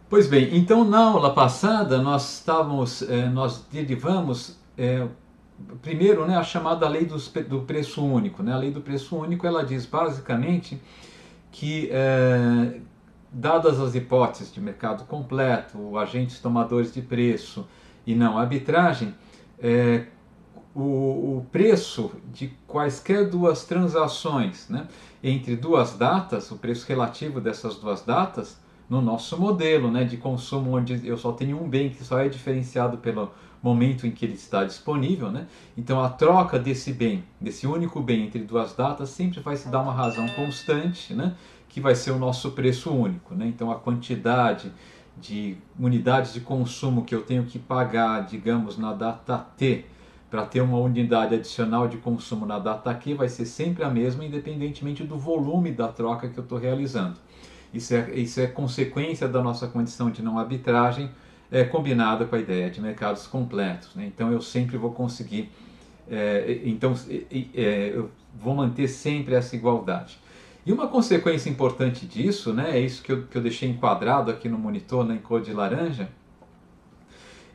Pois bem, então na aula passada nós derivamos primeiro, né, a chamada lei do preço único, né? A lei do preço único ela diz basicamente que dadas as hipóteses de mercado completo, agentes tomadores de preço e não arbitragem, é, o preço de quaisquer duas transações, né, entre duas datas, o preço relativo dessas duas datas, no nosso modelo, né, de consumo, onde eu só tenho um bem que só é diferenciado pelo momento em que ele está disponível, né? Então a troca desse bem, desse único bem entre duas datas, sempre vai se dar uma razão constante, né, que vai ser o nosso preço único, né? Então a quantidade de unidades de consumo que eu tenho que pagar, digamos, na data T, para ter uma unidade adicional de consumo na data Q vai ser sempre a mesma, independentemente do volume da troca que eu estou realizando. Isso é consequência da nossa condição de não arbitragem, combinada com a ideia de mercados completos, né? Então eu sempre vou conseguir, eu vou manter sempre essa igualdade. E uma consequência importante disso, né, é isso que eu deixei enquadrado aqui no monitor, né, em cor de laranja,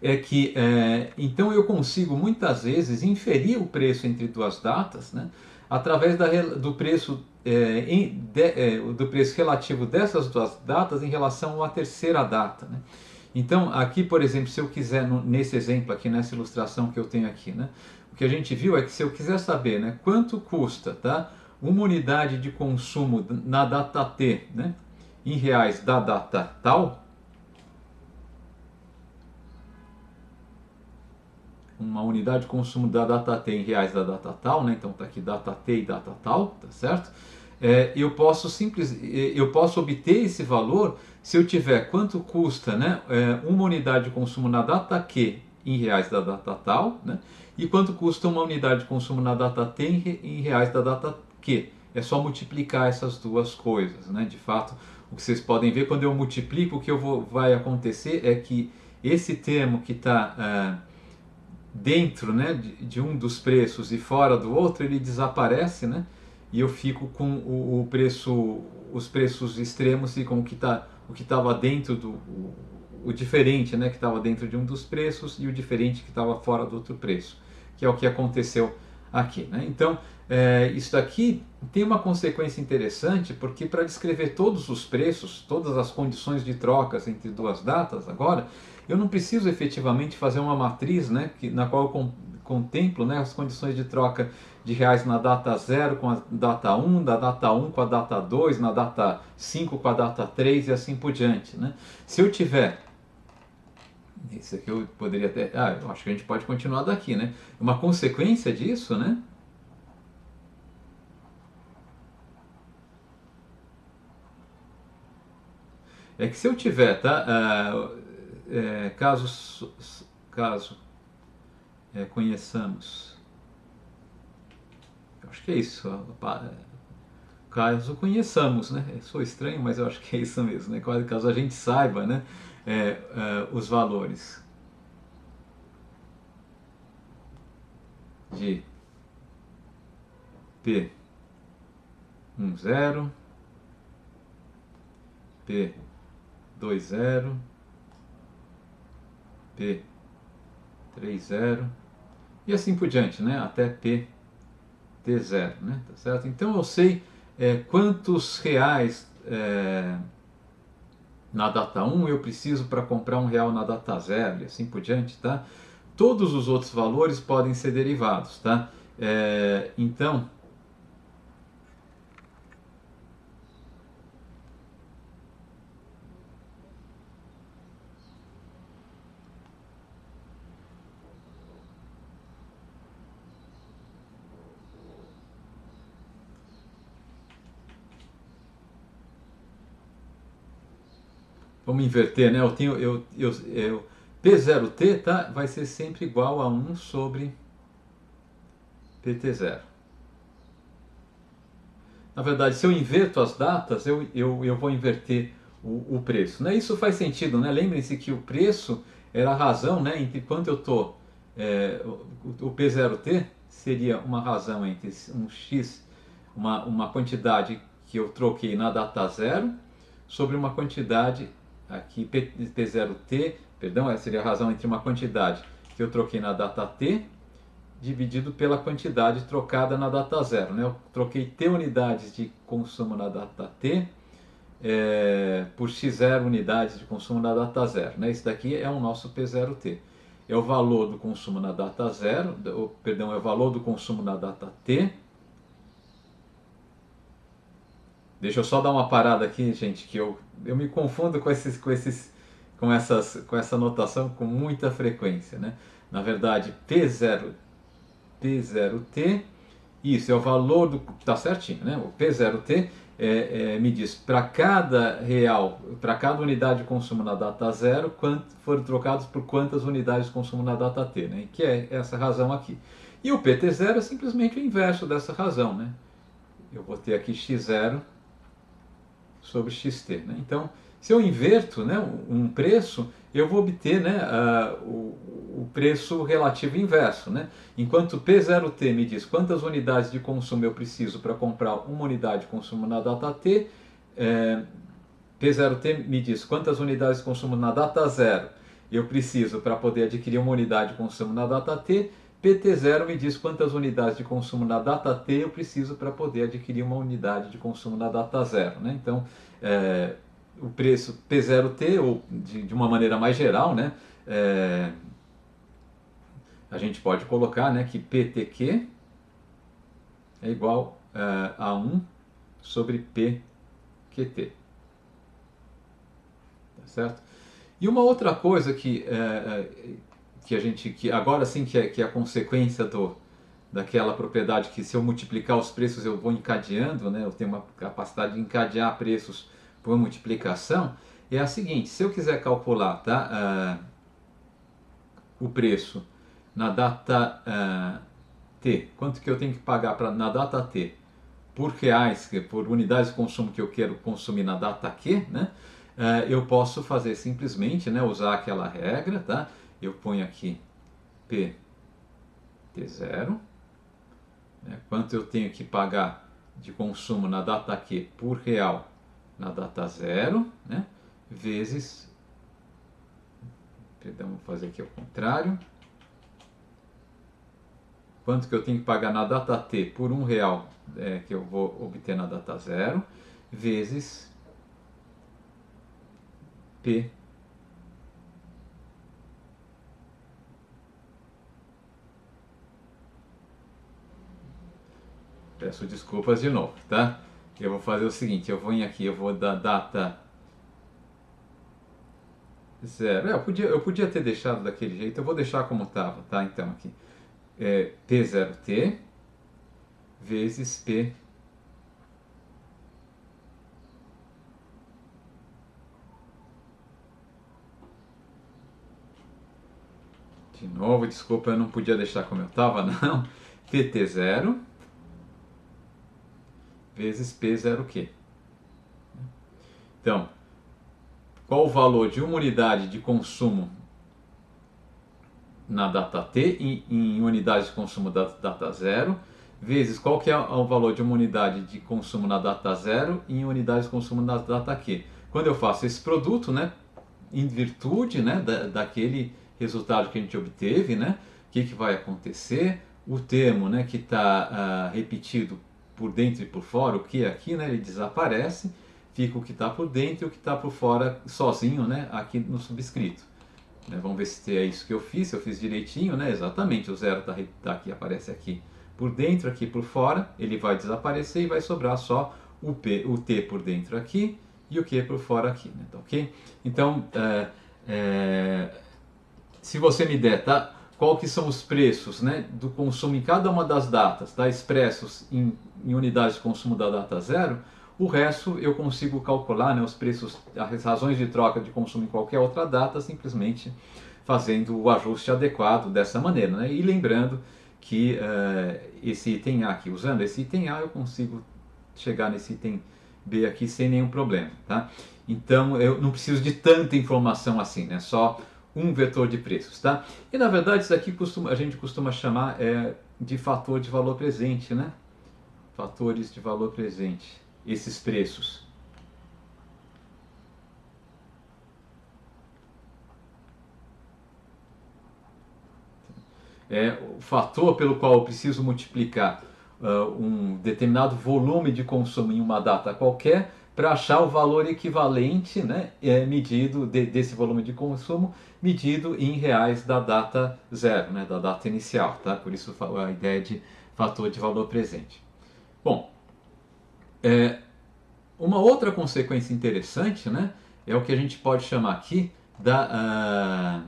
é que então eu consigo muitas vezes inferir o preço entre duas datas, né, através do preço do preço relativo dessas duas datas em relação a uma terceira data, né? Então aqui, por exemplo, se eu quiser nesse exemplo aqui, nessa ilustração que eu tenho aqui, né, o que a gente viu é que se eu quiser saber, né, quanto custa, tá, uma unidade de consumo na data T, né, em reais da data tal, uma unidade de consumo da data T em reais da data tal, né? Então está aqui data T e data tal, tá certo? Eu posso obter esse valor se eu tiver quanto custa, né, uma unidade de consumo na data Q em reais da data tal, né? E quanto custa uma unidade de consumo na data T em reais da data Q. É só multiplicar essas duas coisas, né? De fato, o que vocês podem ver quando eu multiplico, o que vai acontecer é que esse termo que está dentro, né, de um dos preços e fora do outro, ele desaparece, né? E eu fico com o preço, os preços extremos ficam o que estava dentro o diferente, né, que estava dentro de um dos preços e o diferente que estava fora do outro preço, que é o que aconteceu aqui, né? Então, isso daqui tem uma consequência interessante, porque para descrever todos os preços, todas as condições de trocas entre duas datas, agora, eu não preciso efetivamente fazer uma matriz, né, na qual eu contemplo, né, as condições de troca de reais na data 0 com a data 1, da data 1 com a data 2, na data 5 com a data 3 e assim por diante, né? Se eu tiver isso aqui eu poderia até. Eu acho que a gente pode continuar daqui, né? Uma consequência disso, né? É que se eu tiver, tá? Caso conheçamos. Eu acho que é isso. Caso conheçamos, né? Sou estranho, mas eu acho que é isso mesmo, né? Caso a gente saiba, né? Os valores de P10, P20, P30 e assim por diante, né? Até T0, né? Tá certo? Então eu sei quantos reais na data 1 eu preciso para comprar R$ 1 na data 0 e assim por diante, tá? Todos os outros valores podem ser derivados, tá? Então, vamos inverter, né? Eu tenho, P0T, tá? Vai ser sempre igual a 1 sobre PT0. Na verdade, se eu inverto as datas, eu vou inverter o preço, né? Isso faz sentido, né? Lembrem-se que o preço era a razão, né, entre quanto eu estou. O P0T seria uma razão entre um X, uma quantidade que eu troquei na data 0, sobre uma quantidade aqui P0T, perdão, essa seria a razão entre uma quantidade que eu troquei na data T, dividido pela quantidade trocada na data 0. Né? Eu troquei T unidades de consumo na data T por X0 unidades de consumo na data 0. Né? Isso daqui é o nosso P0T. É o valor do consumo na data 0, perdão, é o valor do consumo na data T. Deixa eu só dar uma parada aqui, gente, que eu me confundo com essa notação com muita frequência, né? Na verdade, P0T, isso é o valor do... Tá certinho, né? O P0T me diz para cada real, para cada unidade de consumo na data 0, quanto foram trocados por quantas unidades de consumo na data T, né? Que é essa razão aqui. E o PT0 é simplesmente o inverso dessa razão, né? Eu vou ter aqui X0 sobre xt. Né? Então, se eu inverto, né, um preço, eu vou obter, né, o preço relativo inverso. Né? Enquanto P0T me diz quantas unidades de consumo eu preciso para comprar uma unidade de consumo na data T, P0T me diz quantas unidades de consumo na data 0 eu preciso para poder adquirir uma unidade de consumo na data T, PT0 me diz quantas unidades de consumo na data T eu preciso para poder adquirir uma unidade de consumo na data 0. Né? Então, o preço P0T, ou de uma maneira mais geral, né, a gente pode colocar, né, que PTQ é igual a 1 sobre PQT. Tá certo? E uma outra coisa que agora sim que é a consequência daquela propriedade que se eu multiplicar os preços eu vou encadeando, né? Eu tenho uma capacidade de encadear preços por multiplicação, é a seguinte: se eu quiser calcular, tá, o preço na data T, quanto que eu tenho que pagar na data T por reais, por unidades de consumo que eu quero consumir na data Q, né? Eu posso fazer simplesmente, né, usar aquela regra, tá? Eu ponho aqui PT0, né, quanto eu tenho que pagar de consumo na data Q por real na data 0, né, vezes, perdão, vou fazer aqui ao contrário, quanto que eu tenho que pagar na data T por R$1 que eu vou obter na data 0, vezes P. Peço desculpas de novo, tá? Eu vou fazer o seguinte, eu vou aqui, eu vou dar data 0. Eu podia ter deixado daquele jeito, eu vou deixar como estava, tá? Então aqui, P0T vezes P. De novo, desculpa, eu não podia deixar como eu estava, não. PT0 vezes P0Q. Então, qual o valor de uma unidade de consumo na data T em unidades de consumo da data 0, vezes qual que é o valor de uma unidade de consumo na data 0 em unidades de consumo na data Q. Quando eu faço esse produto, né, em virtude, né, daquele resultado que a gente obteve, né, o que vai acontecer? O termo, né, que está repetido por dentro e por fora, o que aqui, né, ele desaparece, fica o que está por dentro e o que está por fora sozinho, né, aqui no subscrito. Vamos ver se é isso que eu fiz direitinho, né? Exatamente, o zero tá aqui, aparece aqui por dentro, aqui por fora, ele vai desaparecer e vai sobrar só o T por dentro aqui e o Q por fora aqui, né? Tá, ok? Então, se você me der, tá, qual que são os preços, né, do consumo em cada uma das datas, tá, expressos em unidades de consumo da data 0, o resto eu consigo calcular, né, os preços, as razões de troca de consumo em qualquer outra data, simplesmente fazendo o ajuste adequado dessa maneira. Né? E lembrando que esse item A aqui, usando esse item A, eu consigo chegar nesse item B aqui sem nenhum problema. Tá? Então eu não preciso de tanta informação assim, né? Só um vetor de preços. Tá? E na verdade isso aqui a gente costuma chamar de fator de valor presente, né? Fatores de valor presente. Esses preços. o fator pelo qual eu preciso multiplicar um determinado volume de consumo em uma data qualquer para achar o valor equivalente, né, medido desse volume de consumo medido em reais da data zero, né, da data inicial, tá? Por isso a ideia de fator de valor presente. Bom, uma outra consequência interessante, né, é o que a gente pode chamar aqui da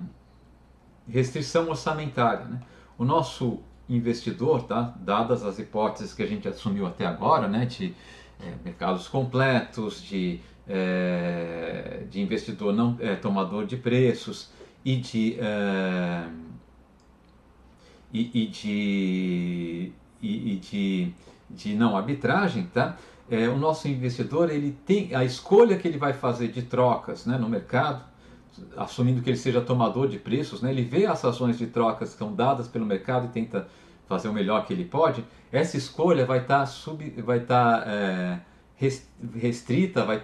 restrição orçamentária, né? O nosso investidor, tá, dadas as hipóteses que a gente assumiu até agora, né, de mercados completos, de investidor não tomador de preços e de não arbitragem, tá? O nosso investidor, ele tem a escolha que ele vai fazer de trocas, né, no mercado, assumindo que ele seja tomador de preços, né, ele vê as ações de trocas que são dadas pelo mercado e tenta fazer o melhor que ele pode. Essa escolha vai estar restrita, vai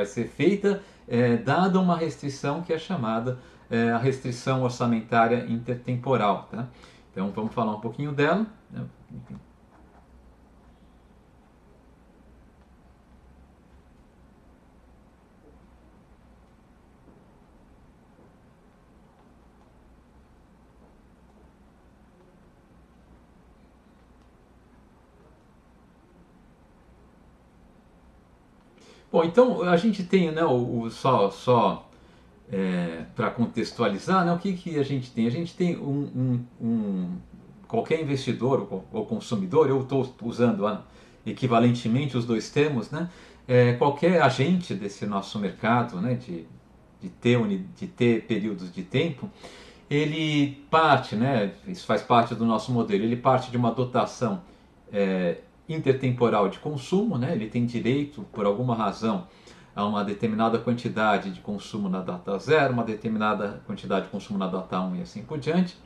ser feita dada uma restrição que é chamada a restrição orçamentária intertemporal, tá? Então vamos falar um pouquinho dela, né? Bom, então a gente tem, né, para contextualizar, né, o que a gente tem? A gente tem qualquer investidor ou consumidor, eu estou usando equivalentemente os dois termos, né, qualquer agente desse nosso mercado, né, de ter períodos de tempo, ele parte, né, isso faz parte do nosso modelo, ele parte de uma dotação intertemporal de consumo, né, ele tem direito, por alguma razão, a uma determinada quantidade de consumo na data 0, uma determinada quantidade de consumo na data 1 e assim por diante.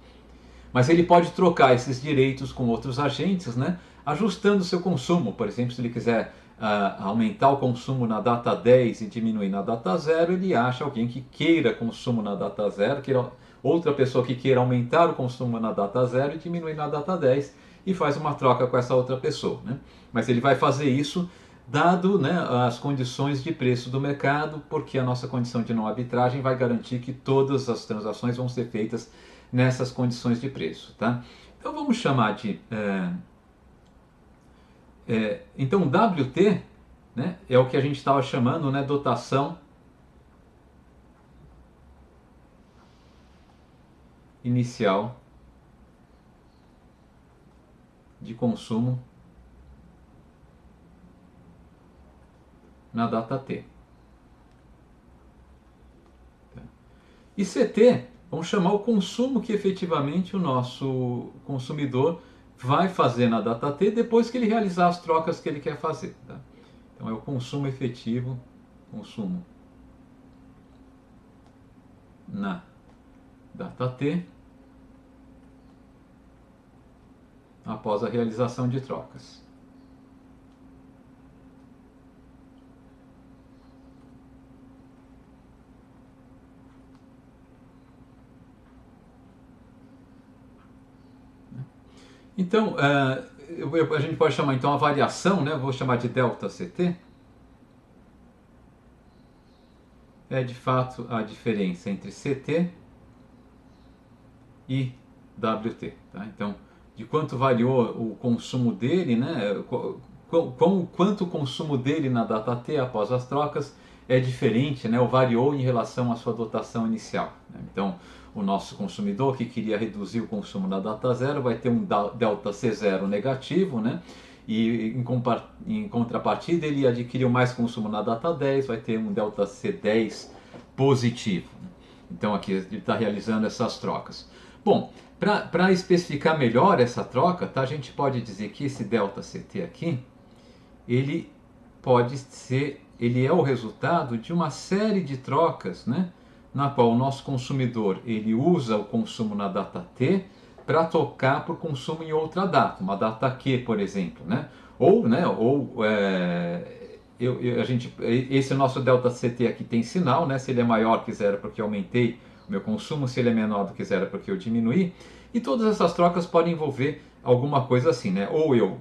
Mas ele pode trocar esses direitos com outros agentes, né, ajustando o seu consumo. Por exemplo, se ele quiser aumentar o consumo na data 10 e diminuir na data 0, ele acha alguém que queira consumo na data 0, outra pessoa que queira aumentar o consumo na data 0 e diminuir na data 10 e faz uma troca com essa outra pessoa, né? Mas ele vai fazer isso dado, né, as condições de preço do mercado, porque a nossa condição de não arbitragem vai garantir que todas as transações vão ser feitas nessas condições de preço, tá? Então vamos chamar de então WT, né, é o que a gente estava chamando, né, dotação inicial de consumo na data T. E CT, vamos chamar o consumo que efetivamente o nosso consumidor vai fazer na data T depois que ele realizar as trocas que ele quer fazer, tá? Então é o consumo efetivo, consumo na data T após a realização de trocas. Então, a gente pode chamar então a variação, né? Vou chamar de delta CT. É de fato a diferença entre CT e WT, tá? Então, de quanto variou o consumo dele, né? Quanto o consumo dele na data T após as trocas é diferente, né? Ou variou em relação à sua dotação inicial, né? Então, o nosso consumidor que queria reduzir o consumo na data 0 vai ter um delta C0 negativo, né? E em contrapartida ele adquiriu mais consumo na data 10, vai ter um delta C10 positivo. Então aqui ele está realizando essas trocas. Bom, para especificar melhor essa troca, tá, a gente pode dizer que esse delta CT aqui, ele é o resultado de uma série de trocas, né, na qual o nosso consumidor ele usa o consumo na data T para trocar por consumo em outra data, uma data Q, por exemplo, né? Esse nosso delta CT aqui tem sinal, né? Se ele é maior que zero porque eu aumentei meu consumo, se ele é menor do que zero é porque eu diminuí, e todas essas trocas podem envolver alguma coisa assim, né? Ou eu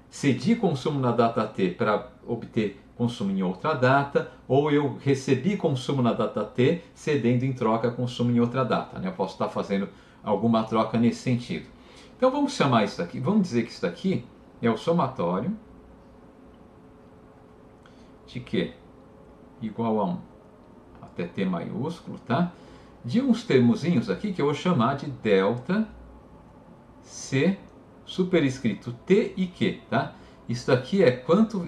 cedi consumo na data T para obter consumo em outra data, ou eu recebi consumo na data T, cedendo em troca consumo em outra data, né? Eu posso estar fazendo alguma troca nesse sentido. Então vamos chamar isso aqui, vamos dizer que isso daqui é o somatório de Q igual a 1 até T maiúsculo, tá? De uns termozinhos aqui que eu vou chamar de delta C superescrito T e Q, tá? Isso daqui é quanto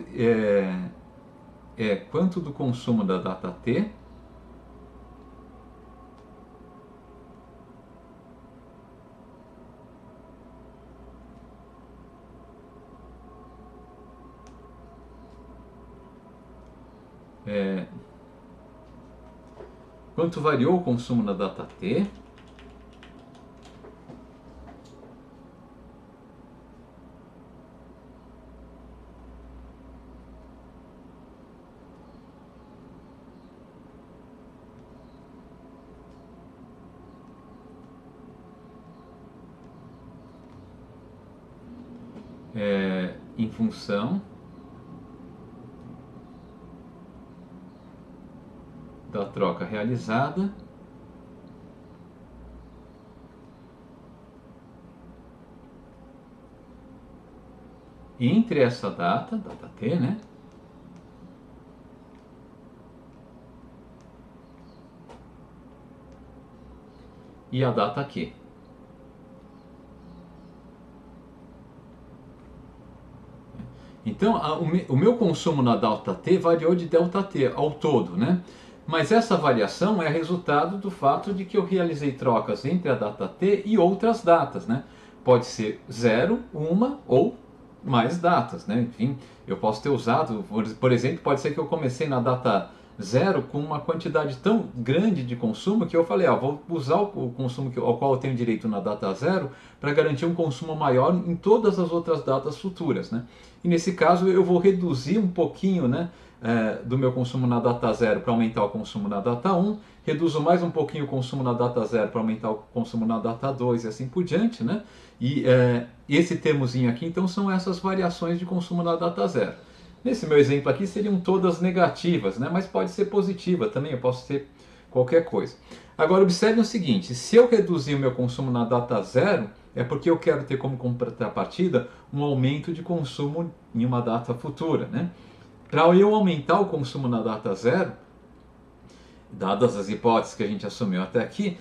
do consumo da data T quanto variou o consumo na data T em função da troca realizada entre essa data T, né? E a data Q. Então, o meu consumo na delta T variou de delta T ao todo, né? Mas essa variação é resultado do fato de que eu realizei trocas entre a data T e outras datas, né? Pode ser zero, uma ou mais datas, né? Enfim, eu posso ter usado, por exemplo, pode ser que eu comecei na data zero com uma quantidade tão grande de consumo que eu falei, vou usar o consumo ao qual eu tenho direito na data zero para garantir um consumo maior em todas as outras datas futuras, né? E nesse caso eu vou reduzir um pouquinho, né, do meu consumo na data zero para aumentar o consumo na data 1, reduzo mais um pouquinho o consumo na data zero para aumentar o consumo na data 2 e assim por diante, né? E esse termozinho aqui, então, são essas variações de consumo na data zero. Nesse meu exemplo aqui seriam todas negativas, né? Mas pode ser positiva também, eu posso ter qualquer coisa. Agora observe o seguinte, se eu reduzir o meu consumo na data zero, é porque eu quero ter como contrapartida um aumento de consumo em uma data futura, né? Para eu aumentar o consumo na data zero, dadas as hipóteses que a gente assumiu até aqui,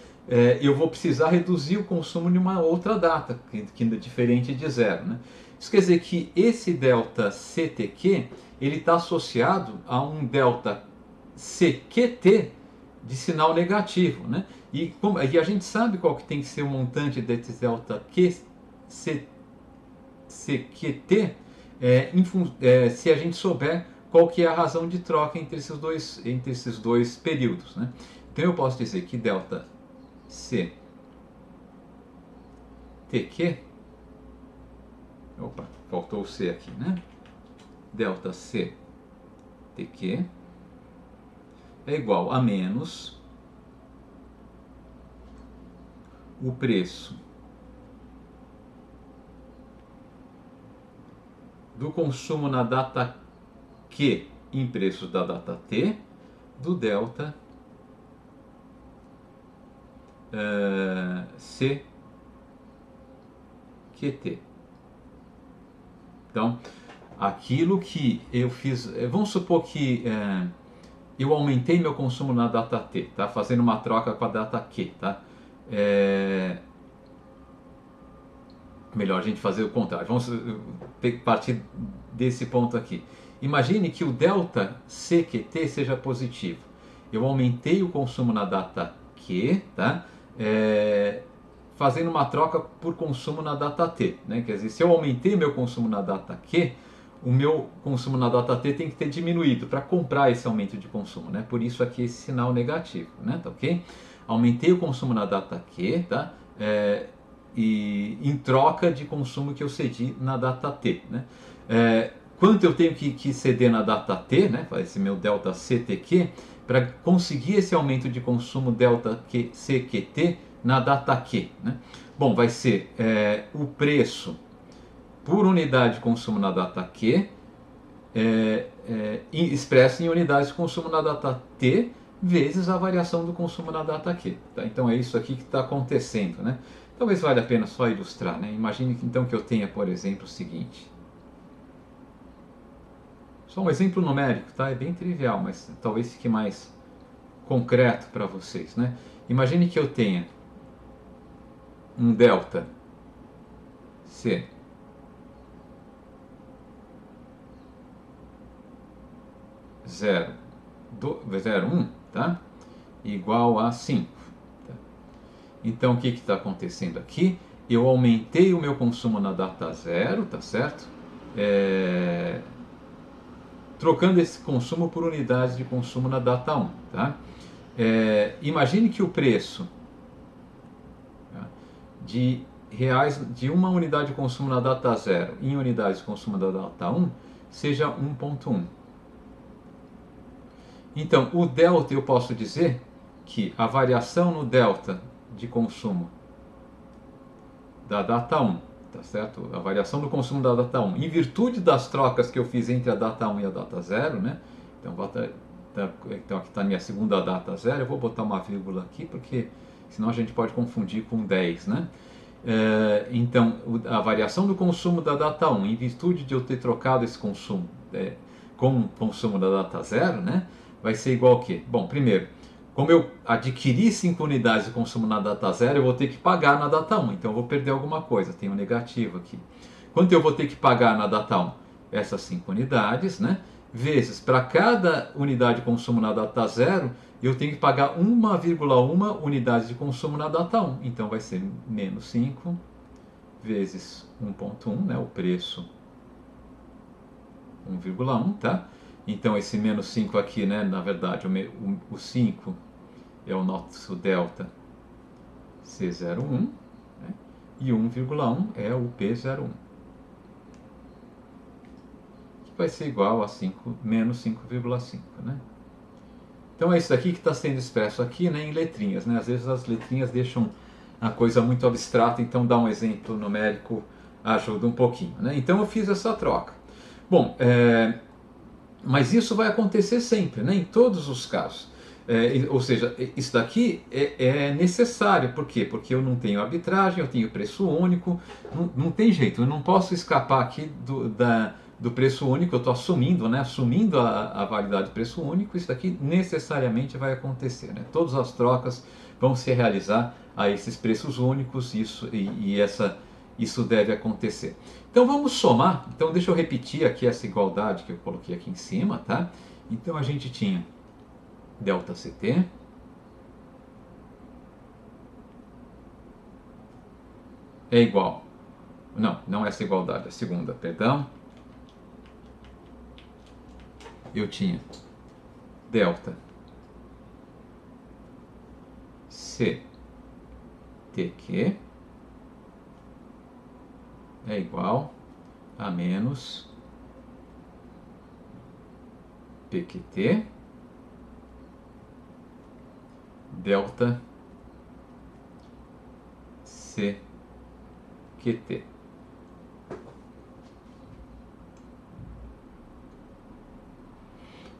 eu vou precisar reduzir o consumo em uma outra data, que é diferente de zero, né? Isso quer dizer que esse delta CTQ ele está associado a um delta CQT de sinal negativo, né? E a gente sabe qual que tem que ser o montante desse delta CQT se a gente souber qual que é a razão de troca entre esses dois períodos, né? Então eu posso dizer que delta CTQ, opa, faltou o C aqui, né? Delta CTQ é igual a menos o preço do consumo na data Q em preços da data T do delta CQT. Então, aquilo que eu fiz, vamos supor que eu aumentei meu consumo na data T, tá? Fazendo uma troca com a data Q, tá? Melhor a gente fazer o contrário. Vamos partir desse ponto aqui. Imagine que o delta CQT seja positivo. Eu aumentei o consumo na data Q, tá? Fazendo uma troca por consumo na data T, né? Quer dizer, se eu aumentei meu consumo na data Q, o meu consumo na data T tem que ter diminuído para comprar esse aumento de consumo, né? Por isso aqui esse sinal negativo, né? Tá ok? Aumentei o consumo na data Q, tá? E em troca de consumo que eu cedi na data T, né? Quanto eu tenho que ceder na data T, né? Esse meu delta CTQ para conseguir esse aumento de consumo delta CQT na data Q, né? Bom, vai ser o preço por unidade de consumo na data Q, expresso em unidades de consumo na data T, vezes a variação do consumo na data Q. Tá? Então é isso aqui que está acontecendo, né? Talvez valha a pena só ilustrar, né? Imagine então que eu tenha, por exemplo, o seguinte. Só um exemplo numérico, tá? É bem trivial, mas talvez fique mais concreto para vocês, né? Imagine que eu tenha um delta C zero 1, tá? Igual a 5. Tá? Então o que está acontecendo aqui? Eu aumentei o meu consumo na data 0, tá certo? Trocando esse consumo por unidades de consumo na data 1. Tá? Imagine que o preço, tá, de reais de uma unidade de consumo na data 0 em unidades de consumo na data 1 seja 1,1. Então, o delta, eu posso dizer que a variação no delta de consumo da data 1, tá certo? A variação do consumo da data 1, em virtude das trocas que eu fiz entre a data 1 e a data 0, né? Então aqui está a minha segunda data 0, eu vou botar uma vírgula aqui, porque senão a gente pode confundir com 10, né? Então, a variação do consumo da data 1, em virtude de eu ter trocado esse consumo com o consumo da data 0, né? Vai ser igual a quê? Bom, primeiro, como eu adquiri 5 unidades de consumo na data 0, eu vou ter que pagar na data 1, então eu vou perder alguma coisa, tem um negativo aqui. Quanto eu vou ter que pagar na data 1? Essas 5 unidades, né? Vezes, para cada unidade de consumo na data 0, eu tenho que pagar 1,1 unidades de consumo na data 1, então vai ser menos 5 vezes 1,1, né? O preço 1,1, tá? Então esse menos 5 aqui, né, na verdade, o 5 é o nosso delta C01, né, e 1,1 é o P01, que vai ser igual a 5 menos 5,5, né? Então é isso aqui que está sendo expresso aqui, né, em letrinhas, né? Às vezes as letrinhas deixam a coisa muito abstrata, então dar um exemplo numérico ajuda um pouquinho, né? Então eu fiz essa troca. Bom, mas isso vai acontecer sempre, né? Em todos os casos. Ou seja, isso daqui é necessário. Por quê? Porque eu não tenho arbitragem, eu tenho preço único, não tem jeito, eu não posso escapar aqui do preço único, eu estou assumindo, né? Assumindo a validade do preço único, isso daqui necessariamente vai acontecer, né? Todas as trocas vão se realizar a esses preços únicos, isso deve acontecer. Então vamos somar. Então deixa eu repetir aqui essa igualdade que eu coloquei aqui em cima, tá? Então a gente tinha delta CT é igual. Não é essa igualdade, a segunda, perdão. Eu tinha delta CTQ é igual a menos PQT delta CQT.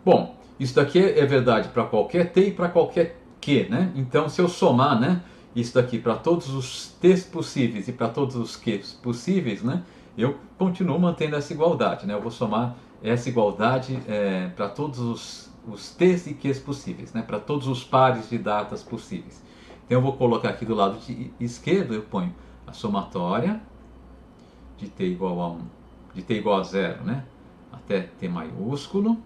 Bom, isso daqui é verdade para qualquer T e para qualquer Q, né? Então, se eu somar, né, isso daqui para todos os T's possíveis e para todos os Q's possíveis, né, eu continuo mantendo essa igualdade, né? Eu vou somar essa igualdade para todos os T's e Q's possíveis, né? Para todos os pares de datas possíveis. Então, eu vou colocar aqui do lado esquerdo, eu ponho a somatória de T igual a 1, de T igual a 0, né, até T maiúsculo.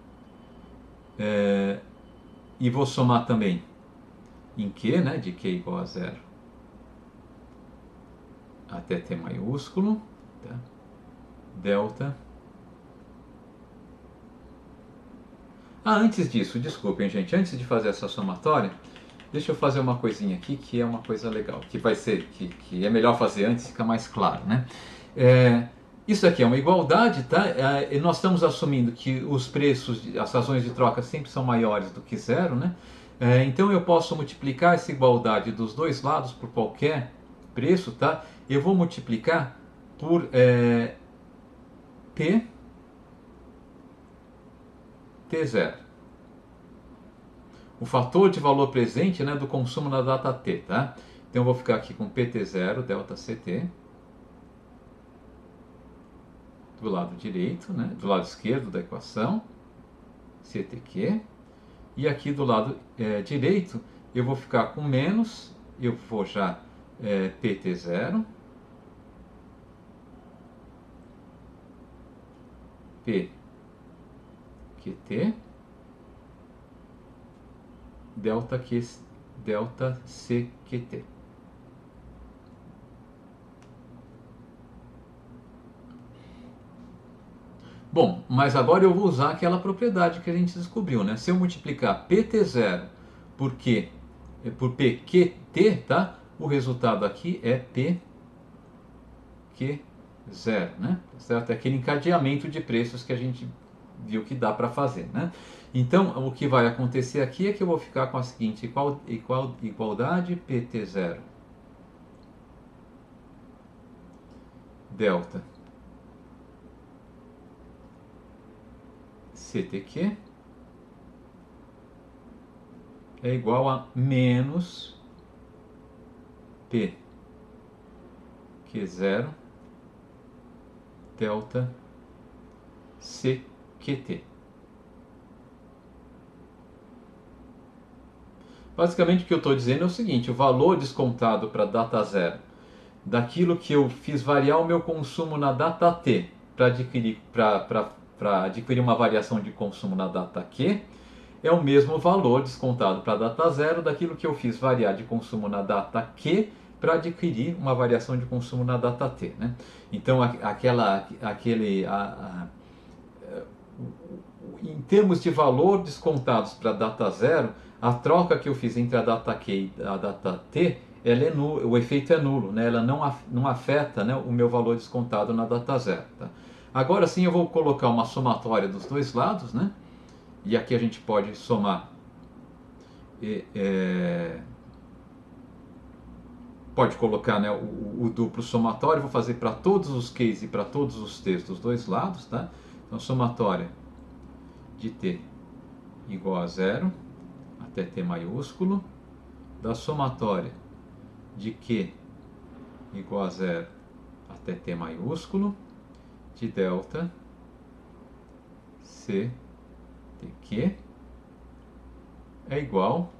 E vou somar também em Q, né, de Q igual a 0 até T maiúsculo, tá? Delta. Antes disso, desculpem gente, antes de fazer essa somatória, deixa eu fazer uma coisinha aqui que é uma coisa legal, que vai ser, que é melhor fazer antes, fica mais claro, né? Isso aqui é uma igualdade, tá? E nós estamos assumindo que os preços, as razões de troca sempre são maiores do que zero, né? Então eu posso multiplicar essa igualdade dos dois lados por qualquer preço, tá? Eu vou multiplicar por P T0. O fator de valor presente, né, do consumo na data T, tá? Então eu vou ficar aqui com PT0, delta CT, do lado direito, né, do lado esquerdo da equação, CTQ. E aqui do lado direito eu vou ficar com menos, eu vou já PT0, PQT, delta CQT. Bom, mas agora eu vou usar aquela propriedade que a gente descobriu, né? Se eu multiplicar PT0 por PQT, tá? O resultado aqui é PQ0, né? Certo? É aquele encadeamento de preços que a gente viu que dá para fazer, né? Então, o que vai acontecer aqui é que eu vou ficar com a seguinte igualdade PT0 delta CTQ é igual a menos PQ0 delta CQT. Basicamente o que eu estou dizendo é o seguinte: o valor descontado para data zero daquilo que eu fiz variar o meu consumo na data T para adquirir uma variação de consumo na data Q é o mesmo valor descontado para a data zero daquilo que eu fiz variar de consumo na data Q para adquirir uma variação de consumo na data T, né? Então, em termos de valor descontados para a data zero, a troca que eu fiz entre a data Q e a data T, ela é nulo, o efeito é nulo, né? Ela não afeta, né, o meu valor descontado na data zero. Tá? Agora sim eu vou colocar uma somatória dos dois lados, né? E aqui a gente pode somar, pode colocar, né, o duplo somatório. Vou fazer para todos os Qs e para todos os Ts dos dois lados, tá? Então somatória de T igual a zero até T maiúsculo, da somatória de Q igual a zero até T maiúsculo, de delta CTQ é igual,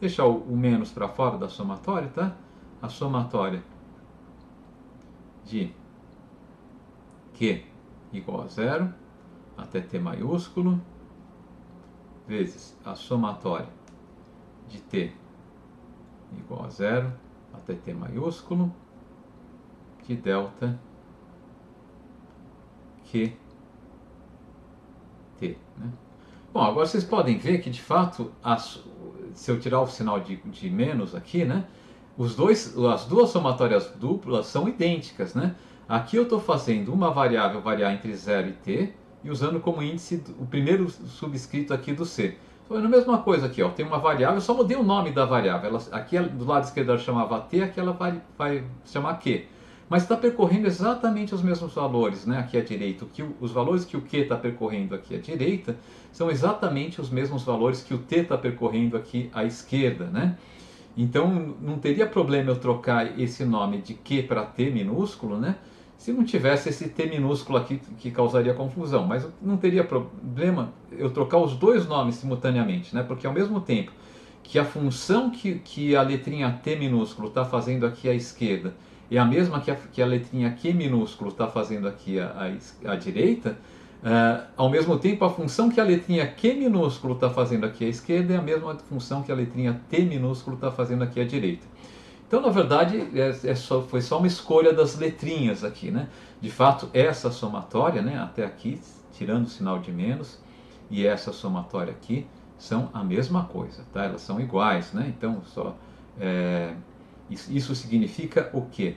deixar o menos para fora da somatória, tá? A somatória de Q igual a zero até T maiúsculo, vezes a somatória de T igual a zero até T maiúsculo, de delta QT, né? Bom, agora vocês podem ver que de fato, se eu tirar o sinal de menos aqui, né, as duas somatórias duplas são idênticas, né? Aqui eu estou fazendo uma variável variar entre 0 e t e usando como índice o primeiro subscrito aqui do c. Estou fazendo a mesma coisa aqui, ó. Tem uma variável, eu só mudei o nome da variável. Aqui do lado esquerdo ela chamava t, aqui ela vai chamar q. Mas está percorrendo exatamente os mesmos valores, né, aqui à direita. Os valores que o q está percorrendo aqui à direita são exatamente os mesmos valores que o t está percorrendo aqui à esquerda, né? Então não teria problema eu trocar esse nome de Q para T minúsculo, né? Se não tivesse esse T minúsculo aqui que causaria confusão. Mas não teria problema eu trocar os dois nomes simultaneamente, né? Porque ao mesmo tempo que a função que a letrinha T minúsculo está fazendo aqui à esquerda é a mesma que a letrinha Q minúsculo está fazendo aqui à direita, ao mesmo tempo, a função que a letrinha Q minúsculo está fazendo aqui à esquerda é a mesma função que a letrinha T minúsculo está fazendo aqui à direita. Então, na verdade, foi só uma escolha das letrinhas aqui, né? De fato, essa somatória, né, até aqui, tirando o sinal de menos, e essa somatória aqui, são a mesma coisa, tá? Elas são iguais, né? Então, isso significa o quê?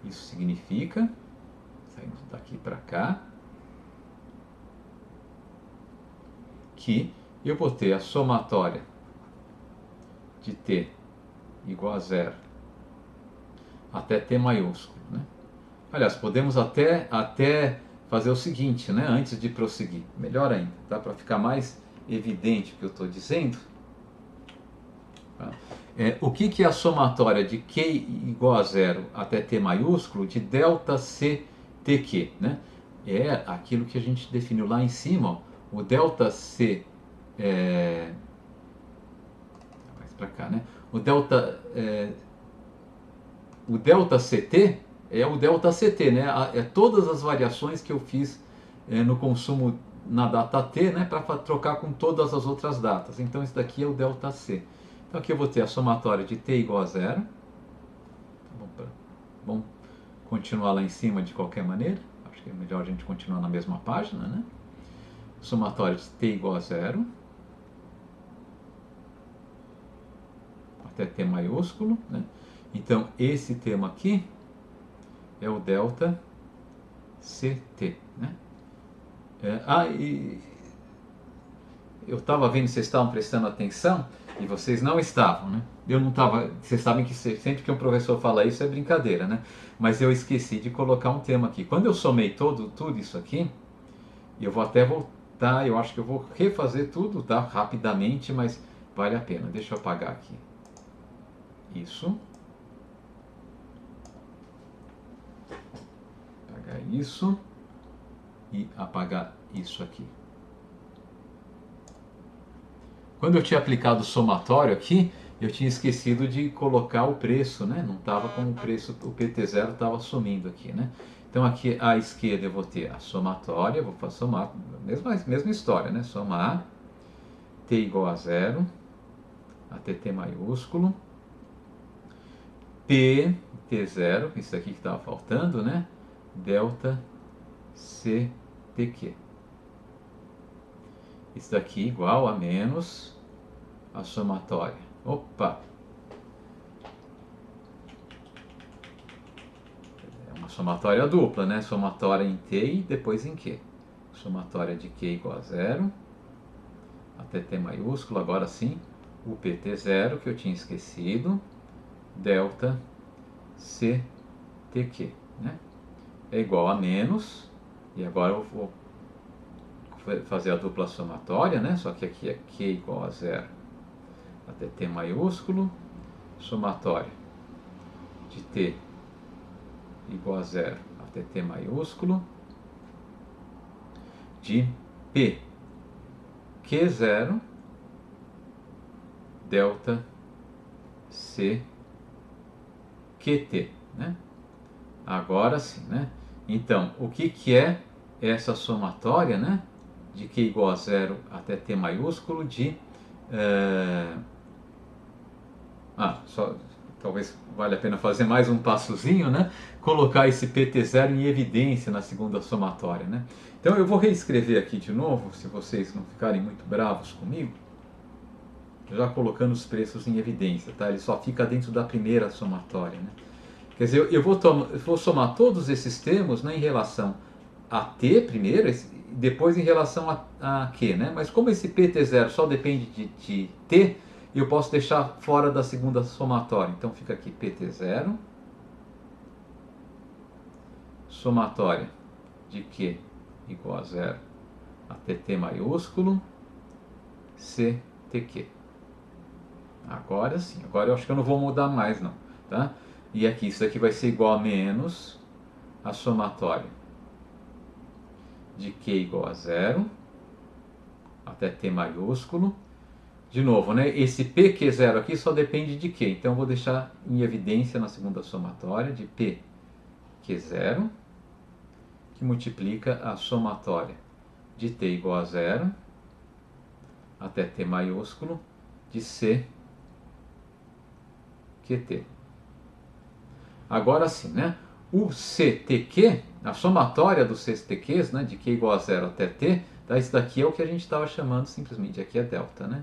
Isso significa saindo daqui para cá, que eu vou ter a somatória de t igual a zero até t maiúsculo, né? Aliás, podemos até fazer o seguinte, né? Antes de prosseguir, melhor ainda, tá? Para ficar mais evidente o que eu estou dizendo. Tá? O que é a somatória de q igual a zero até t maiúsculo de ΔC tq, né? É aquilo que a gente definiu lá em cima, ó, o ΔC, mais para cá, né? O ΔCT é o ΔCT, né? É todas as variações que eu fiz no consumo na data t, né? Para trocar com todas as outras datas. Então isso daqui é o ΔC. Então aqui eu vou ter a somatória de t igual a zero. Vamos continuar lá em cima de qualquer maneira. Acho que é melhor a gente continuar na mesma página, né? Somatória de t igual a zero até t maiúsculo, né? Então esse termo aqui é o ΔCT, né? E eu estava vendo se vocês estavam prestando atenção e vocês não estavam, né? Eu não estava. Vocês sabem que sempre que um professor fala isso é brincadeira, né? Mas eu esqueci de colocar um termo aqui. Quando eu somei tudo isso aqui, eu vou até voltar. Eu acho que eu vou refazer tudo, tá? Rapidamente, mas vale a pena. Deixa eu apagar aqui. Isso. Apagar isso e apagar isso aqui. Quando eu tinha aplicado o somatório aqui, eu tinha esquecido de colocar o preço, né? Não estava como o preço, o PT0 estava sumindo aqui, né? Então aqui à esquerda eu vou ter a somatória, vou somar, mesma história, né? Somar t igual a zero até t maiúsculo, p t0, isso aqui que estava faltando, né? Delta CTQ. Isso daqui igual a menos a somatória. Opa! É uma somatória dupla, né? Somatória em t e depois em q. Somatória de q igual a zero até t maiúsculo, agora sim, o pt0 que eu tinha esquecido, delta CTQ, né? É igual a menos, e agora eu vou fazer a dupla somatória, né? Só que aqui é q igual a zero até t maiúsculo, somatória de t igual a zero até t maiúsculo, de p q0 delta c qt, né? Agora sim, né? Então, o que é essa somatória, né? De q igual a zero até t maiúsculo de... talvez valha a pena fazer mais um passozinho, né? Colocar esse PT0 em evidência na segunda somatória, né? Então eu vou reescrever aqui de novo, se vocês não ficarem muito bravos comigo, já colocando os preços em evidência, tá? Ele só fica dentro da primeira somatória, né? Quer dizer, eu vou somar todos esses termos, né, em relação a t primeiro, depois em relação a q, né? Mas como esse pt0 só depende de t, eu posso deixar fora da segunda somatória. Então fica aqui pt0, somatória de q igual a zero até t maiúsculo, ctq. Agora sim, agora eu acho que eu não vou mudar mais não, tá? E aqui, isso aqui vai ser igual a menos a somatória de q igual a zero até t maiúsculo. De novo, né? Esse pq0 aqui só depende de q, então eu vou deixar em evidência na segunda somatória de pq0, que multiplica a somatória de t igual a zero até t maiúsculo de cqt. Agora sim, né? O CTQ, a somatória dos CTQs, né, de q igual a zero até t, tá? Isso daqui é o que a gente estava chamando simplesmente, aqui é delta, né?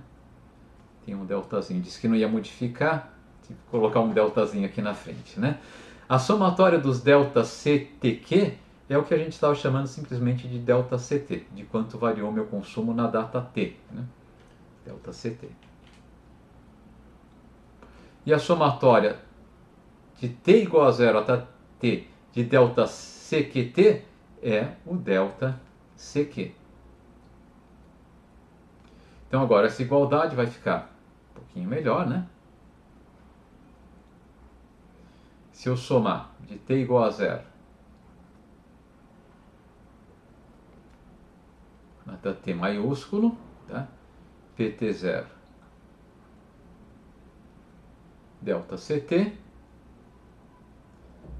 Tem um deltazinho, disse que não ia modificar, tive que colocar um deltazinho aqui na frente, né? A somatória dos delta CTQ é o que a gente estava chamando simplesmente de delta CT, de quanto variou meu consumo na data T, né? Delta CT. E a somatória de T igual a zero até T de delta CQT é o delta CQ. Então agora essa igualdade vai ficar um pouquinho melhor, né? Se eu somar de T igual a zero até T maiúsculo, tá? PT0 delta CT,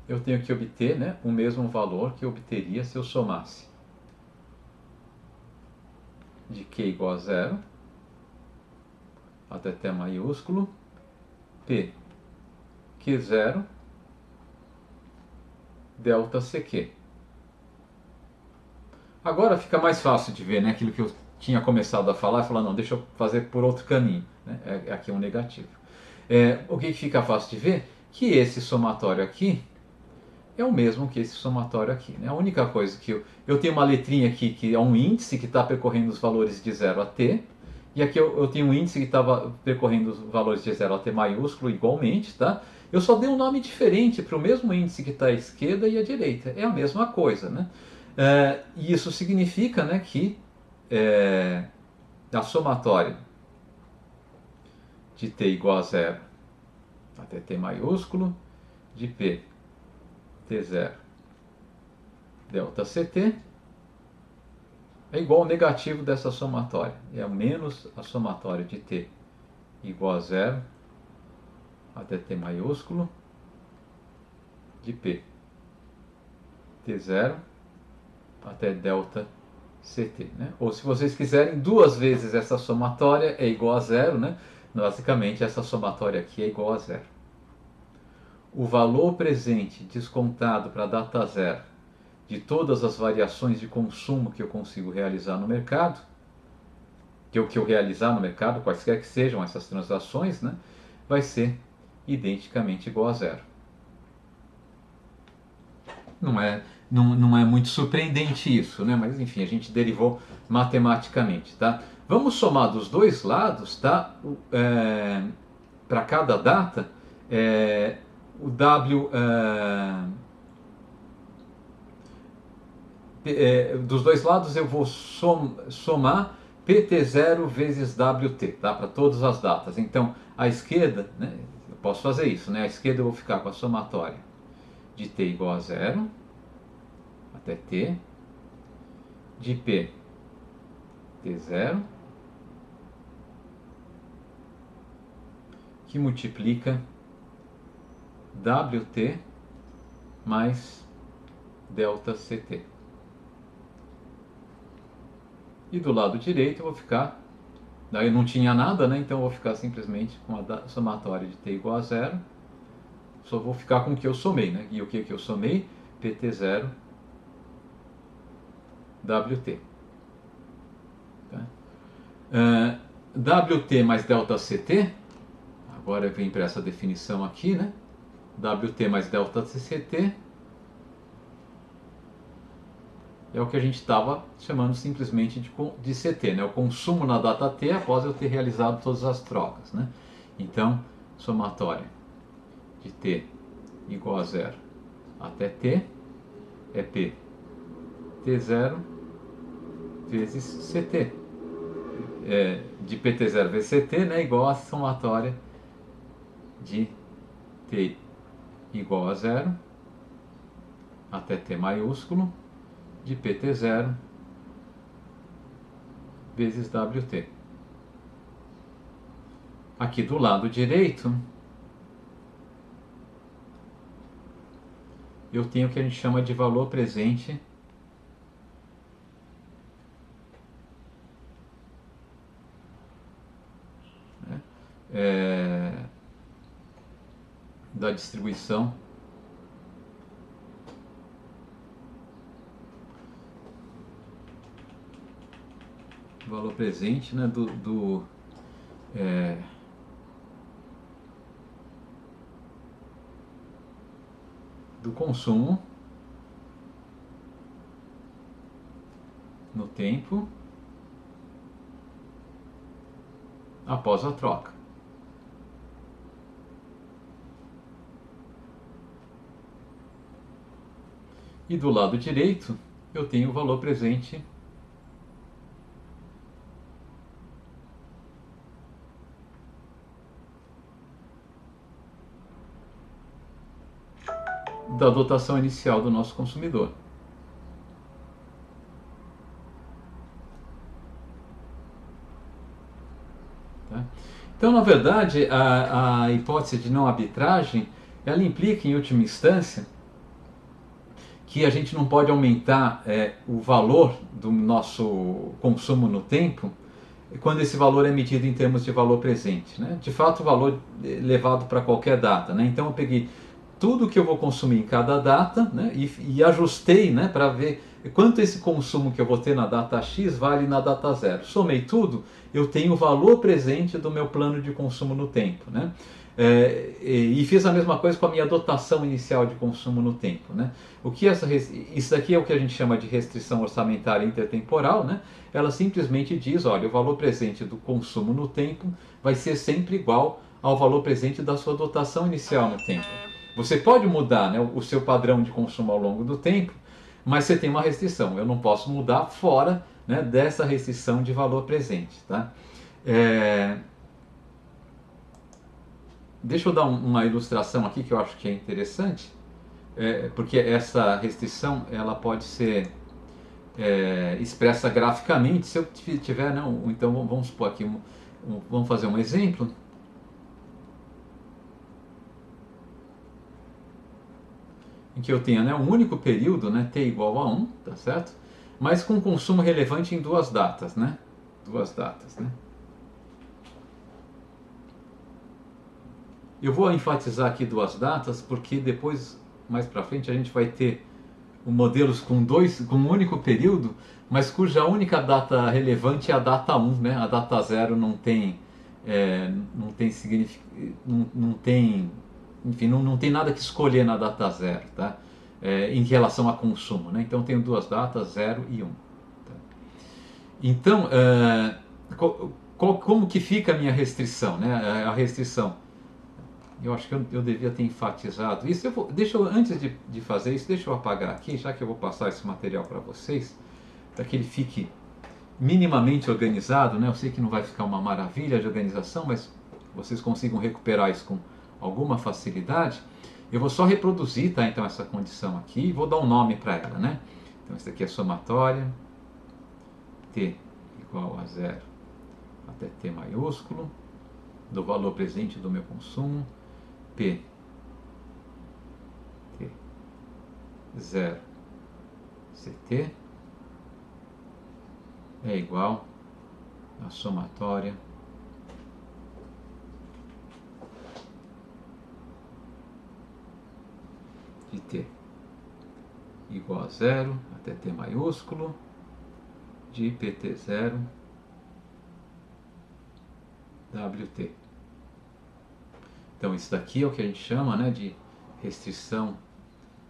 eu tenho que obter, né, o mesmo valor que eu obteria se eu somasse de Q igual a zero até T maiúsculo, P Q0 delta CQ. Agora fica mais fácil de ver, né, aquilo que eu tinha começado a falar, falar, não, deixa eu fazer por outro caminho, né? Aqui é um negativo. O que fica fácil de ver? Que esse somatório aqui é o mesmo que esse somatório aqui, né? A única coisa que eu tenho uma letrinha aqui que é um índice que está percorrendo os valores de 0 a t, e aqui eu tenho um índice que estava percorrendo os valores de 0 a t maiúsculo igualmente, tá? Eu só dei um nome diferente para o mesmo índice que está à esquerda e à direita. É a mesma coisa, né? E isso significa, né, que a somatória de t igual a zero até t maiúsculo de p t0 delta ct é igual ao negativo dessa somatória. É menos a somatória de t igual a zero até t maiúsculo de p t0 até delta ct, né? Ou se vocês quiserem, duas vezes essa somatória é igual a zero, né? Basicamente essa somatória aqui é igual a zero. O valor presente descontado para a data zero de todas as variações de consumo que eu consigo realizar no mercado, que eu realizar no mercado, quaisquer que sejam essas transações, né, vai ser identicamente igual a zero. Não é muito surpreendente isso, né? Mas enfim, a gente derivou matematicamente, tá? Vamos somar dos dois lados, tá? Para cada data, o W dos dois lados eu vou somar PT0 vezes WT, tá? Para todas as datas. Então, à esquerda, né, eu posso fazer isso, né? À esquerda eu vou ficar com a somatória de T igual a zero até T, de P T0, que multiplica WT mais delta CT. E do lado direito eu vou ficar, daí não tinha nada, né? Então eu vou ficar simplesmente com a somatória de T igual a zero. Só vou ficar com o que eu somei, né? E o que eu somei? PT0 WT. Tá? WT mais delta CT, agora vem para essa definição aqui, né? WT mais delta CT é o que a gente estava chamando simplesmente de CT, né? O consumo na data T após eu ter realizado todas as trocas, né? Então, somatória de T igual a zero até T é P T0 vezes CT. De PT0 vezes CT, né, igual a somatória de T igual a zero até T maiúsculo de PT0 vezes WT. Aqui do lado direito, eu tenho o que a gente chama de valor presente da distribuição valor presente, né, do consumo tempo após a troca. E do lado direito eu tenho o valor presente da dotação inicial do nosso consumidor. Tá? Então, na verdade, a hipótese de não arbitragem, ela implica, em última instância, que a gente não pode aumentar o valor do nosso consumo no tempo quando esse valor é medido em termos de valor presente, né? De fato, o valor levado para qualquer data, né? Então eu peguei tudo que eu vou consumir em cada data, né? e ajustei, né? Para ver quanto esse consumo que eu vou ter na data X vale na data zero. Somei tudo, eu tenho o valor presente do meu plano de consumo no tempo, né? E fiz a mesma coisa com a minha dotação inicial de consumo no tempo, né? Isso daqui é o que a gente chama de restrição orçamentária intertemporal, né? Ela simplesmente diz, olha, o valor presente do consumo no tempo vai ser sempre igual ao valor presente da sua dotação inicial no tempo. Você pode mudar, né, o seu padrão de consumo ao longo do tempo, mas você tem uma restrição. Eu não posso mudar fora, né, dessa restrição de valor presente, tá? Deixa eu dar uma ilustração aqui que eu acho que é interessante, porque essa restrição ela pode ser expressa graficamente. Se eu tiver, não, então vamos supor aqui, vamos fazer um exemplo. Em que eu tenha, né, um único período, né, t igual a 1, tá certo? Mas com consumo relevante em duas datas, né? Duas datas, né? Eu vou enfatizar aqui duas datas porque depois, mais para frente, a gente vai ter modelos com um único período, mas cuja única data relevante é a data 1, né? A data 0 não tem não tem, enfim, não tem nada que escolher na data 0, tá? Em relação a consumo, né? Então tenho duas datas, 0 e 1. Tá? Então, como que fica a minha restrição, né? A restrição, eu acho que eu devia ter enfatizado isso. Antes de fazer isso, deixa eu apagar aqui, já que eu vou passar esse material para vocês, para que ele fique minimamente organizado, né? Eu sei que não vai ficar uma maravilha de organização, mas vocês consigam recuperar isso com alguma facilidade. Eu vou só reproduzir, tá? Então essa condição aqui, e vou dar um nome para ela, né? Então isso aqui é somatória, t igual a 0 até t maiúsculo, do valor presente do meu consumo, p t 0 ct é igual a somatória de t igual a 0 até t maiúsculo de pt0 wt. Então isso daqui é o que a gente chama, né, de restrição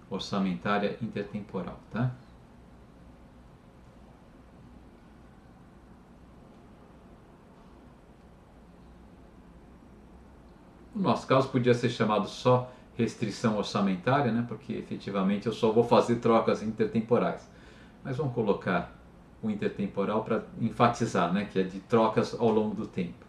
orçamentária intertemporal, tá? No nosso caso podia ser chamado só restrição orçamentária, né, porque efetivamente eu só vou fazer trocas intertemporais. Mas vamos colocar o intertemporal para enfatizar, né, que é de trocas ao longo do tempo.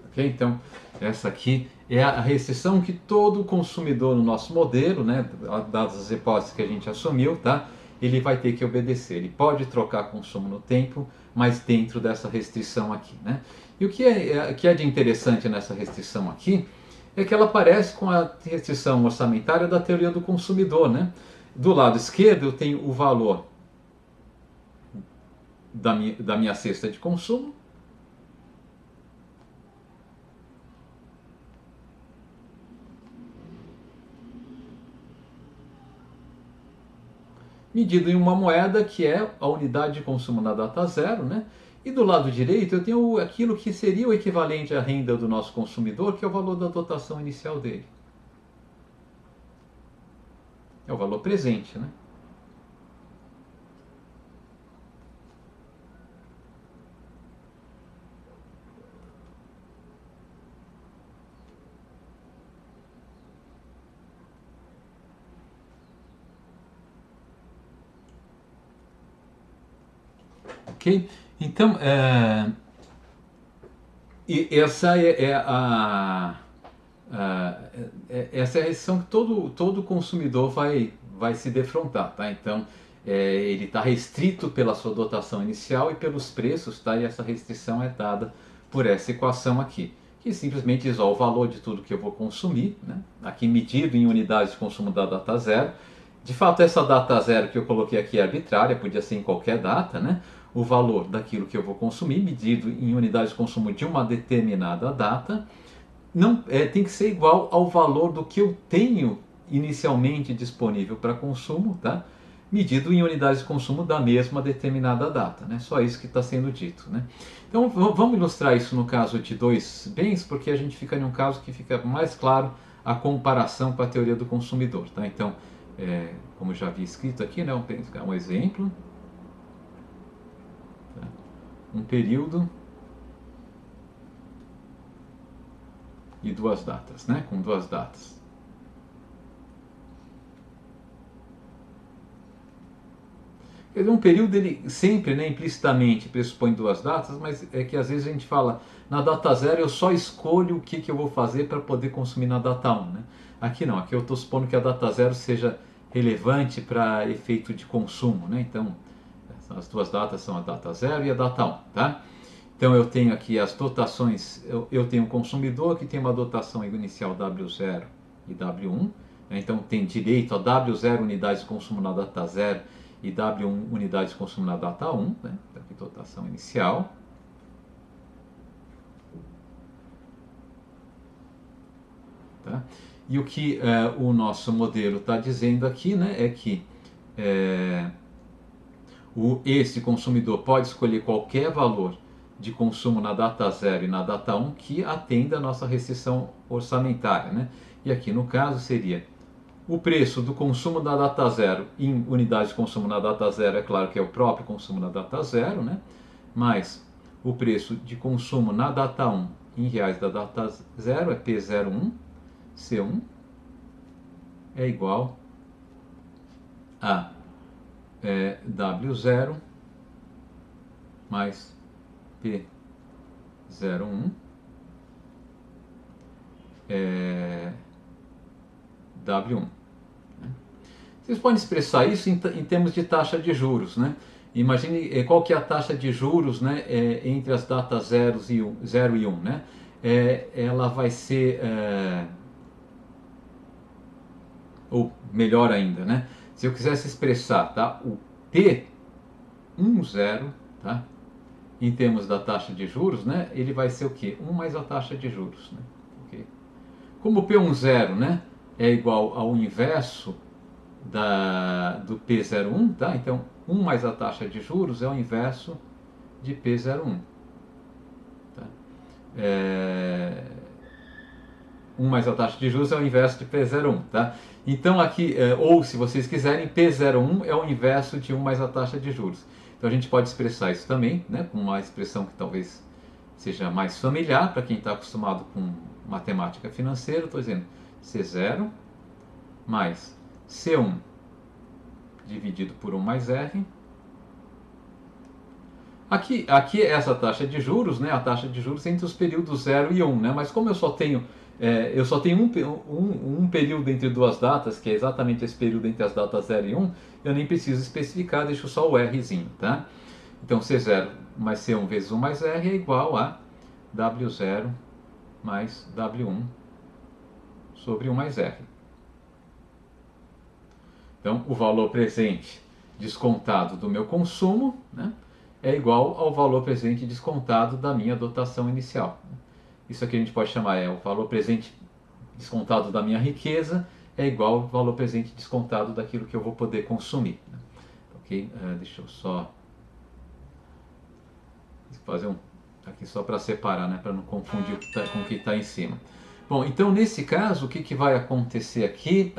Okay? Então, essa aqui é a restrição que todo consumidor no nosso modelo, né, dadas as hipóteses que a gente assumiu, tá, ele vai ter que obedecer. Ele pode trocar consumo no tempo, mas dentro dessa restrição aqui, né? E o que é de interessante nessa restrição aqui é que ela parece com a restrição orçamentária da teoria do consumidor, né? Do lado esquerdo eu tenho o valor da minha cesta de consumo, medido em uma moeda que é a unidade de consumo na data zero, né? E do lado direito eu tenho aquilo que seria o equivalente à renda do nosso consumidor, que é o valor da dotação inicial dele. É o valor presente, né? Ok? Então, e essa é essa é a restrição que todo consumidor vai se defrontar, tá? Então, ele está restrito pela sua dotação inicial e pelos preços, tá? E essa restrição é dada por essa equação aqui, que simplesmente diz, ó, o valor de tudo que eu vou consumir, né? Aqui medido em unidades de consumo da data zero. De fato, essa data zero que eu coloquei aqui é arbitrária, podia ser em qualquer data, né? O valor daquilo que eu vou consumir, medido em unidades de consumo de uma determinada data, não tem que ser igual ao valor do que eu tenho inicialmente disponível para consumo, tá? Medido em unidades de consumo da mesma determinada data, né? Só isso que está sendo dito, né? Então vamos ilustrar isso no caso de dois bens, porque a gente fica em um caso que fica mais claro a comparação com a teoria do consumidor, tá? Então, como eu já havia escrito aqui, né? Um exemplo, tá? Um período e duas datas, né? Com duas datas. Quer dizer, um período ele sempre, né, implicitamente pressupõe duas datas, mas é que às vezes a gente fala, na data zero eu só escolho o que eu vou fazer para poder consumir na data 1, né? Aqui não, aqui eu estou supondo que a data zero seja relevante para efeito de consumo, né? Então, as duas datas são a data zero e a data 1, tá? Então eu tenho aqui as dotações, eu tenho um consumidor que tem uma dotação inicial W0 e W1, né? Então tem direito a W0 unidades de consumo na data 0 e W1 unidades de consumo na data 1, né? Então aqui dotação inicial. Tá? E o que o nosso modelo está dizendo aqui, né, é que esse consumidor pode escolher qualquer valor de consumo na data 0 e na data 1 que atenda a nossa restrição orçamentária, né? E aqui no caso seria o preço do consumo da data 0 em unidades de consumo na data 0, é claro que é o próprio consumo na data 0, né? Mais o preço de consumo na data 1 em reais da data 0 é P01, C1 é igual a W0 mais P01 W1. Vocês podem expressar isso em termos de taxa de juros, né? Imagine qual que é a taxa de juros, né, entre as datas 0 e 1, né? Ela vai ser, ou melhor ainda, né? Se eu quisesse expressar, tá, o P10, tá, em termos da taxa de juros, né, ele vai ser o quê? 1 mais a taxa de juros, né? Okay? Como o P10, né, é igual ao inverso do P01, tá? Então 1 mais a taxa de juros é o inverso de P01. Tá? 1 mais a taxa de juros é o inverso de P01, tá? Então aqui, ou se vocês quiserem, P01 é o inverso de 1 mais a taxa de juros. Então a gente pode expressar isso também, né, com uma expressão que talvez seja mais familiar para quem está acostumado com matemática financeira. Estou dizendo C0 mais C1 dividido por 1 mais R. Aqui é essa taxa de juros, né, a taxa de juros entre os períodos 0 e 1, né, mas como eu só tenho um período entre duas datas, que é exatamente esse período entre as datas 0 e 1, eu nem preciso especificar, deixo só o Rzinho, tá? Então C0 mais C1 vezes 1 mais R é igual a W0 mais W1 sobre 1 mais R. Então o valor presente descontado do meu consumo, né, é igual ao valor presente descontado da minha dotação inicial. Isso aqui a gente pode chamar o valor presente descontado da minha riqueza é igual ao valor presente descontado daquilo que eu vou poder consumir. ok? Deixa eu só fazer um aqui só para separar, né? Para não confundir com o que está em cima. Bom, então nesse caso, o que vai acontecer aqui?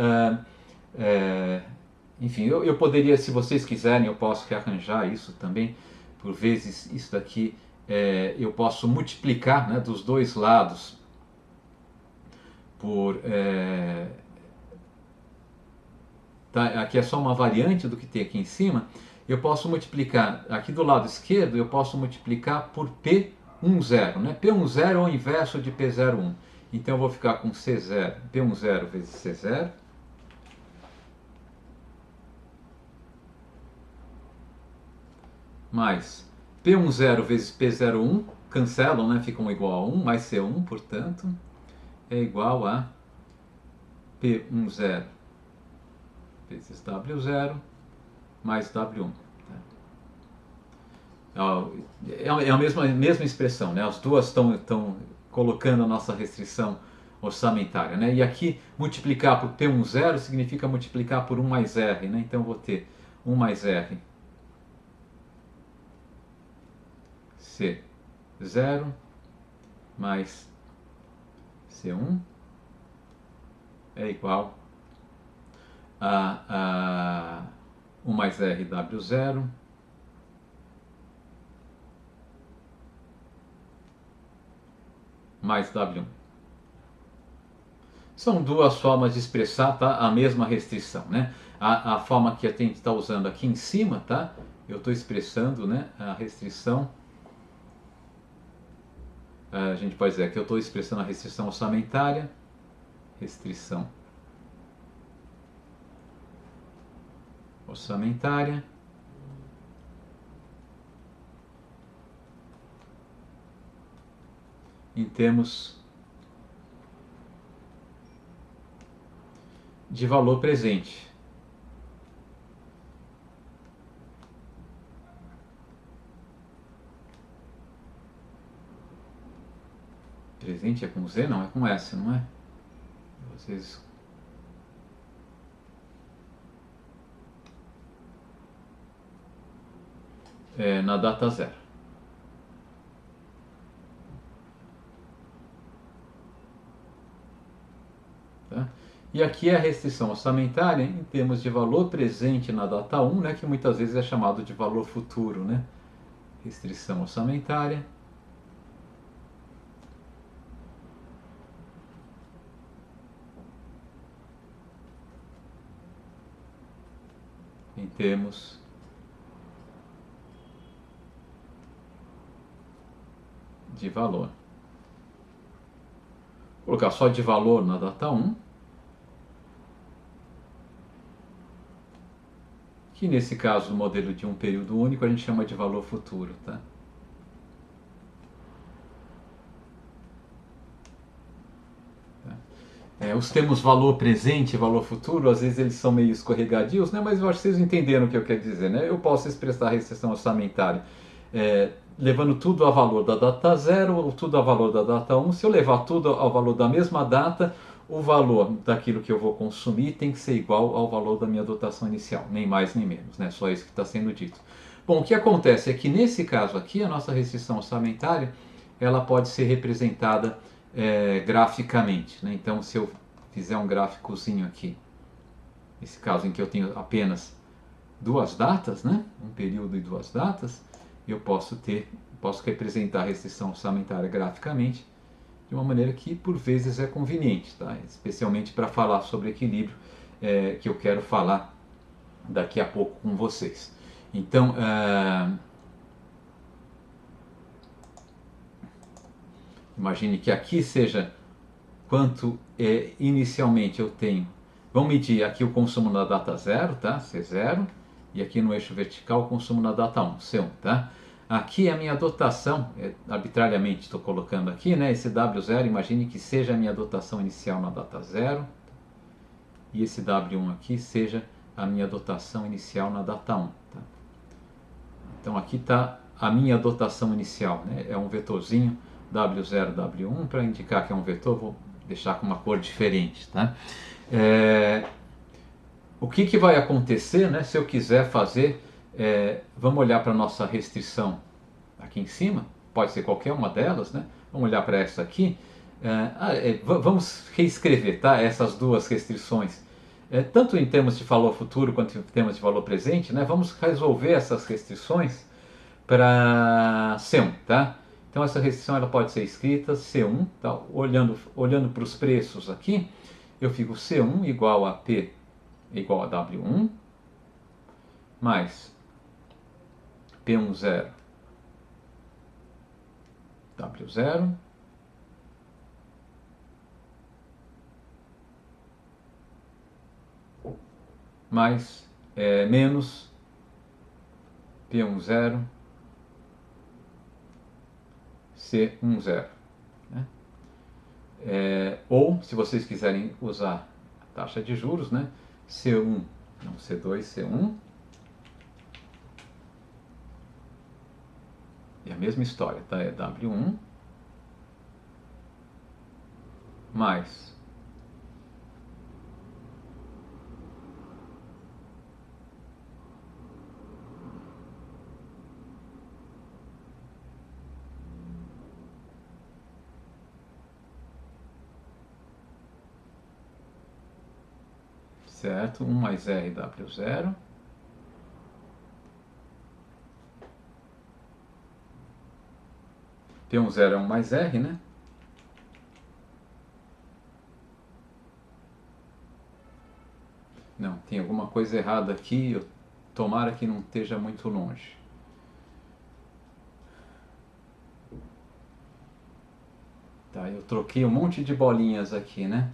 Enfim, eu poderia, se vocês quiserem, eu posso rearranjar isso também. Por vezes, isso daqui eu posso multiplicar, né, dos dois lados por... tá, aqui é só uma variante do que tem aqui em cima. Eu posso multiplicar, aqui do lado esquerdo, eu posso multiplicar por P10, né? P10 é o inverso de P01. Então eu vou ficar com C0, P10 vezes C0. Mais P10 vezes P01, cancelam, né? Ficam igual a 1, mais C1, portanto, é igual a P10 vezes W0 mais W1. É a mesma expressão, né? As duas estão colocando a nossa restrição orçamentária, né? E aqui multiplicar por P10 significa multiplicar por 1 mais R, né? Então eu vou ter 1 mais R C0 mais C1 é igual a 1 mais R W0 mais W1. São duas formas de expressar, tá, a mesma restrição, né? A forma que a gente está usando aqui em cima, tá? Eu estou expressando, né, a restrição. A gente pode dizer que eu estou expressando a restrição orçamentária, restrição orçamentária, em termos de valor presente. Presente é com Z? Não, é com S, não é? Vocês... na data zero. Tá? E aqui é a restrição orçamentária em termos de valor presente na data 1, né, que muitas vezes é chamado de valor futuro, né? Restrição orçamentária em termos de valor. Vou colocar só de valor na data 1, que nesse caso, no modelo de um período único, a gente chama de valor futuro, tá? Os termos valor presente e valor futuro, às vezes eles são meio escorregadios, né? Mas eu acho que vocês entenderam o que eu quero dizer, né? Eu posso expressar a restrição orçamentária levando tudo a valor da data 0 ou tudo a valor da data 1. Se eu levar tudo ao valor da mesma data, o valor daquilo que eu vou consumir tem que ser igual ao valor da minha dotação inicial, nem mais nem menos, né? Só isso que está sendo dito. Bom, o que acontece é que nesse caso aqui, a nossa restrição orçamentária, ela pode ser representada graficamente, né? Então, se eu fizer um gráficozinho aqui, nesse caso em que eu tenho apenas duas datas, né? Um período e duas datas, eu posso representar a restrição orçamentária graficamente de uma maneira que por vezes é conveniente, tá? Especialmente para falar sobre equilíbrio, que eu quero falar daqui a pouco com vocês. Então, imagine que aqui seja quanto inicialmente eu tenho. Vamos medir aqui o consumo na data 0, tá? C0. E aqui no eixo vertical o consumo na data 1, C1, tá? Aqui a minha dotação, arbitrariamente estou colocando aqui, né? Esse W0, imagine que seja a minha dotação inicial na data 0. E esse W1 aqui seja a minha dotação inicial na data 1, tá? Então aqui está a minha dotação inicial, né? É um vetorzinho W0, W1, para indicar que é um vetor, vou deixar com uma cor diferente, tá? O que vai acontecer, né, se eu quiser fazer Vamos olhar para a nossa restrição aqui em cima, pode ser qualquer uma delas, né? Vamos olhar para essa aqui. Vamos reescrever, tá? Essas duas restrições, tanto em termos de valor futuro quanto em termos de valor presente, né? Vamos resolver essas restrições para C1, tá? Então essa restrição ela pode ser escrita C1, tá? Olhando para os preços aqui, eu fico C1 igual a P igual a W1 mais P10 W0 mais menos P10 C10. Né? Ou, se vocês quiserem usar a taxa de juros, né? C1, não, C2, C1. E a mesma história, tá? É W1 mais certo? 1 mais RW0 P10 é 1 mais R, né? Não, tem alguma coisa errada aqui, tomara que não esteja muito longe. Tá, eu troquei um monte de bolinhas aqui, né?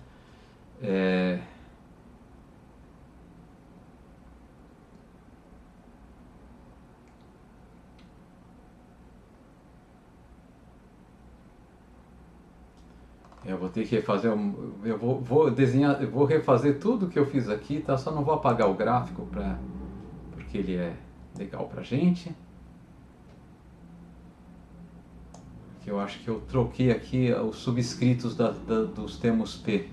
Eu vou ter que refazer, vou desenhar, eu vou refazer tudo que eu fiz aqui, tá? Só não vou apagar o gráfico porque ele é legal pra gente. Que eu acho que eu troquei aqui os subscritos dos termos P.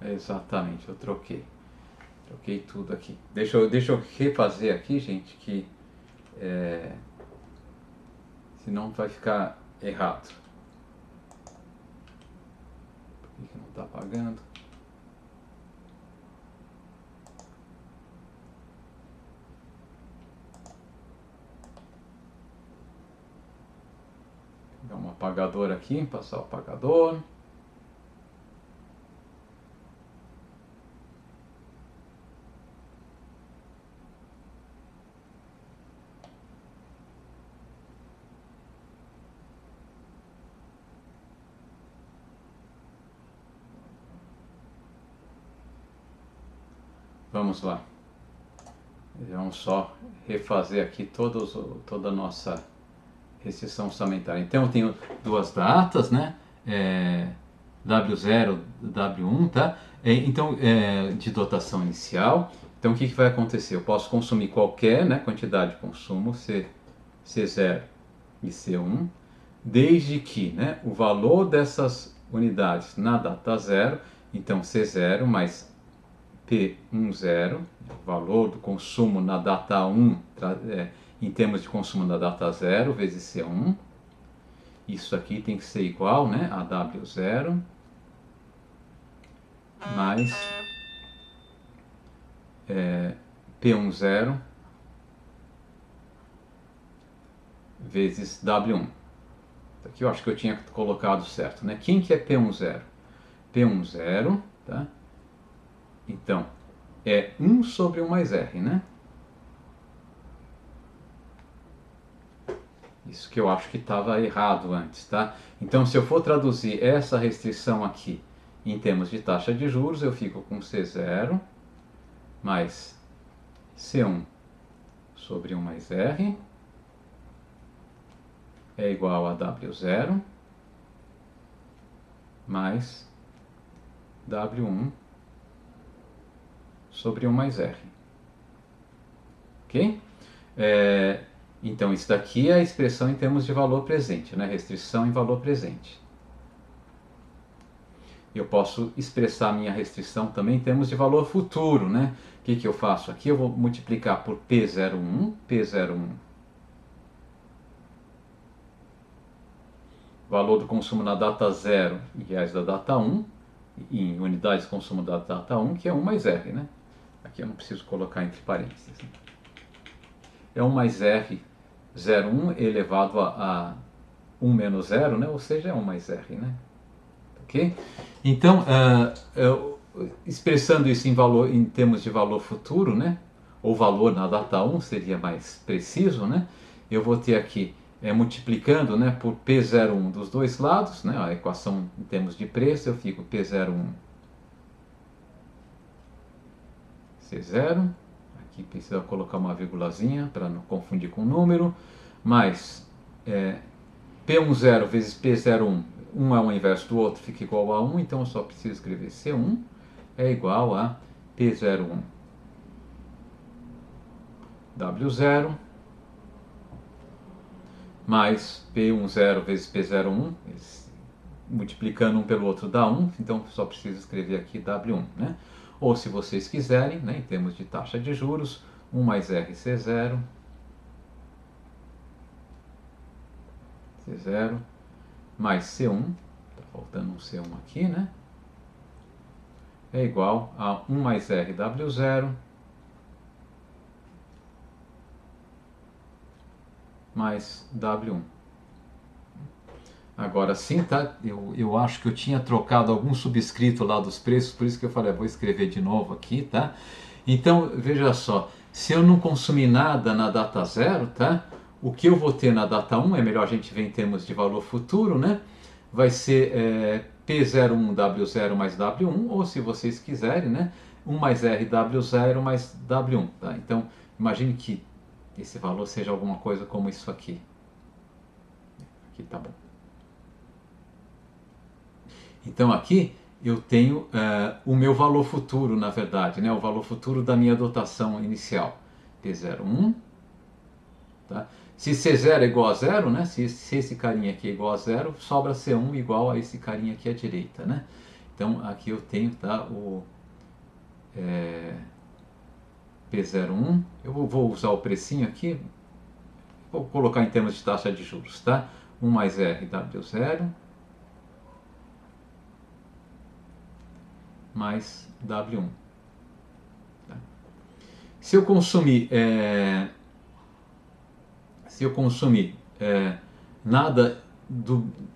Exatamente, eu troquei. Troquei tudo aqui. Deixa eu refazer aqui, gente, que senão vai ficar errado. Por que não está apagando? Vou dar um apagador aqui, passar o apagador. Vamos lá. Vamos só refazer aqui toda a nossa restrição orçamentária. Então eu tenho duas datas, né? W0, W1, tá? Então, de dotação inicial. Então o que vai acontecer? Eu posso consumir qualquer, né, quantidade de consumo, C0 e C1, desde que, né, o valor dessas unidades na data zero, então C0 mais P10, o valor do consumo na data 1, em termos de consumo na data 0, vezes C1. Isso aqui tem que ser igual, né, a W0 mais P10 vezes W1. Aqui eu acho que eu tinha colocado certo, né? Quem que é P10? P10, tá? Então, é 1 sobre 1 mais R, né? Isso que eu acho que estava errado antes, tá? Então, se eu for traduzir essa restrição aqui em termos de taxa de juros, eu fico com C0 mais C1 sobre 1 mais R é igual a W0 mais W1 sobre 1 mais R. Ok? Então isso daqui é a expressão em termos de valor presente, né? Restrição em valor presente. Eu posso expressar a minha restrição também em termos de valor futuro, né? O que eu faço aqui? Eu vou multiplicar por P01, valor do consumo na data 0 em reais da data 1, em unidades de consumo da data 1, que é 1 mais R, né? Aqui eu não preciso colocar entre parênteses. É 1 mais R 01 elevado a 1 menos 0, né? Ou seja, é 1 mais R, né? Ok? Então, expressando isso em valor, em termos de valor futuro, né? Ou valor na data 1 seria mais preciso, né? Eu vou ter aqui multiplicando, né, por P01 dos dois lados, né? A equação em termos de preço, eu fico P01 C0. Aqui precisa colocar uma vírgulazinha para não confundir com o número, mais P10 vezes P01, um é o inverso do outro, fica igual a 1, então eu só preciso escrever C1 é igual a P01 W0 mais P10 vezes P01, multiplicando um pelo outro dá 1, então só preciso escrever aqui W1, né? Ou se vocês quiserem, né, em termos de taxa de juros, 1 mais RC0, C0, mais C1, está faltando um C1 aqui, né? É igual a 1 mais RW0 mais W1. Agora sim, tá? Eu acho que eu tinha trocado algum subscrito lá dos preços, por isso que eu falei, vou escrever de novo aqui, tá? Então, veja só, se eu não consumir nada na data 0, tá? O que eu vou ter na data 1, é melhor a gente ver em termos de valor futuro, né? Vai ser P01W0 mais W1, ou se vocês quiserem, né? 1 mais RW0 mais W1, tá? Então, imagine que esse valor seja alguma coisa como isso aqui. Aqui tá bom. Então aqui eu tenho o meu valor futuro, na verdade, né? O valor futuro da minha dotação inicial. P01. Tá? Se C0 é igual a 0, né? Se esse carinha aqui é igual a 0, sobra C1 igual a esse carinha aqui à direita, né? Então aqui eu tenho, tá, o P01. Eu vou usar o precinho aqui. Vou colocar em termos de taxa de juros, tá? 1 mais RW0 mais W1. Tá? Se eu consumir nada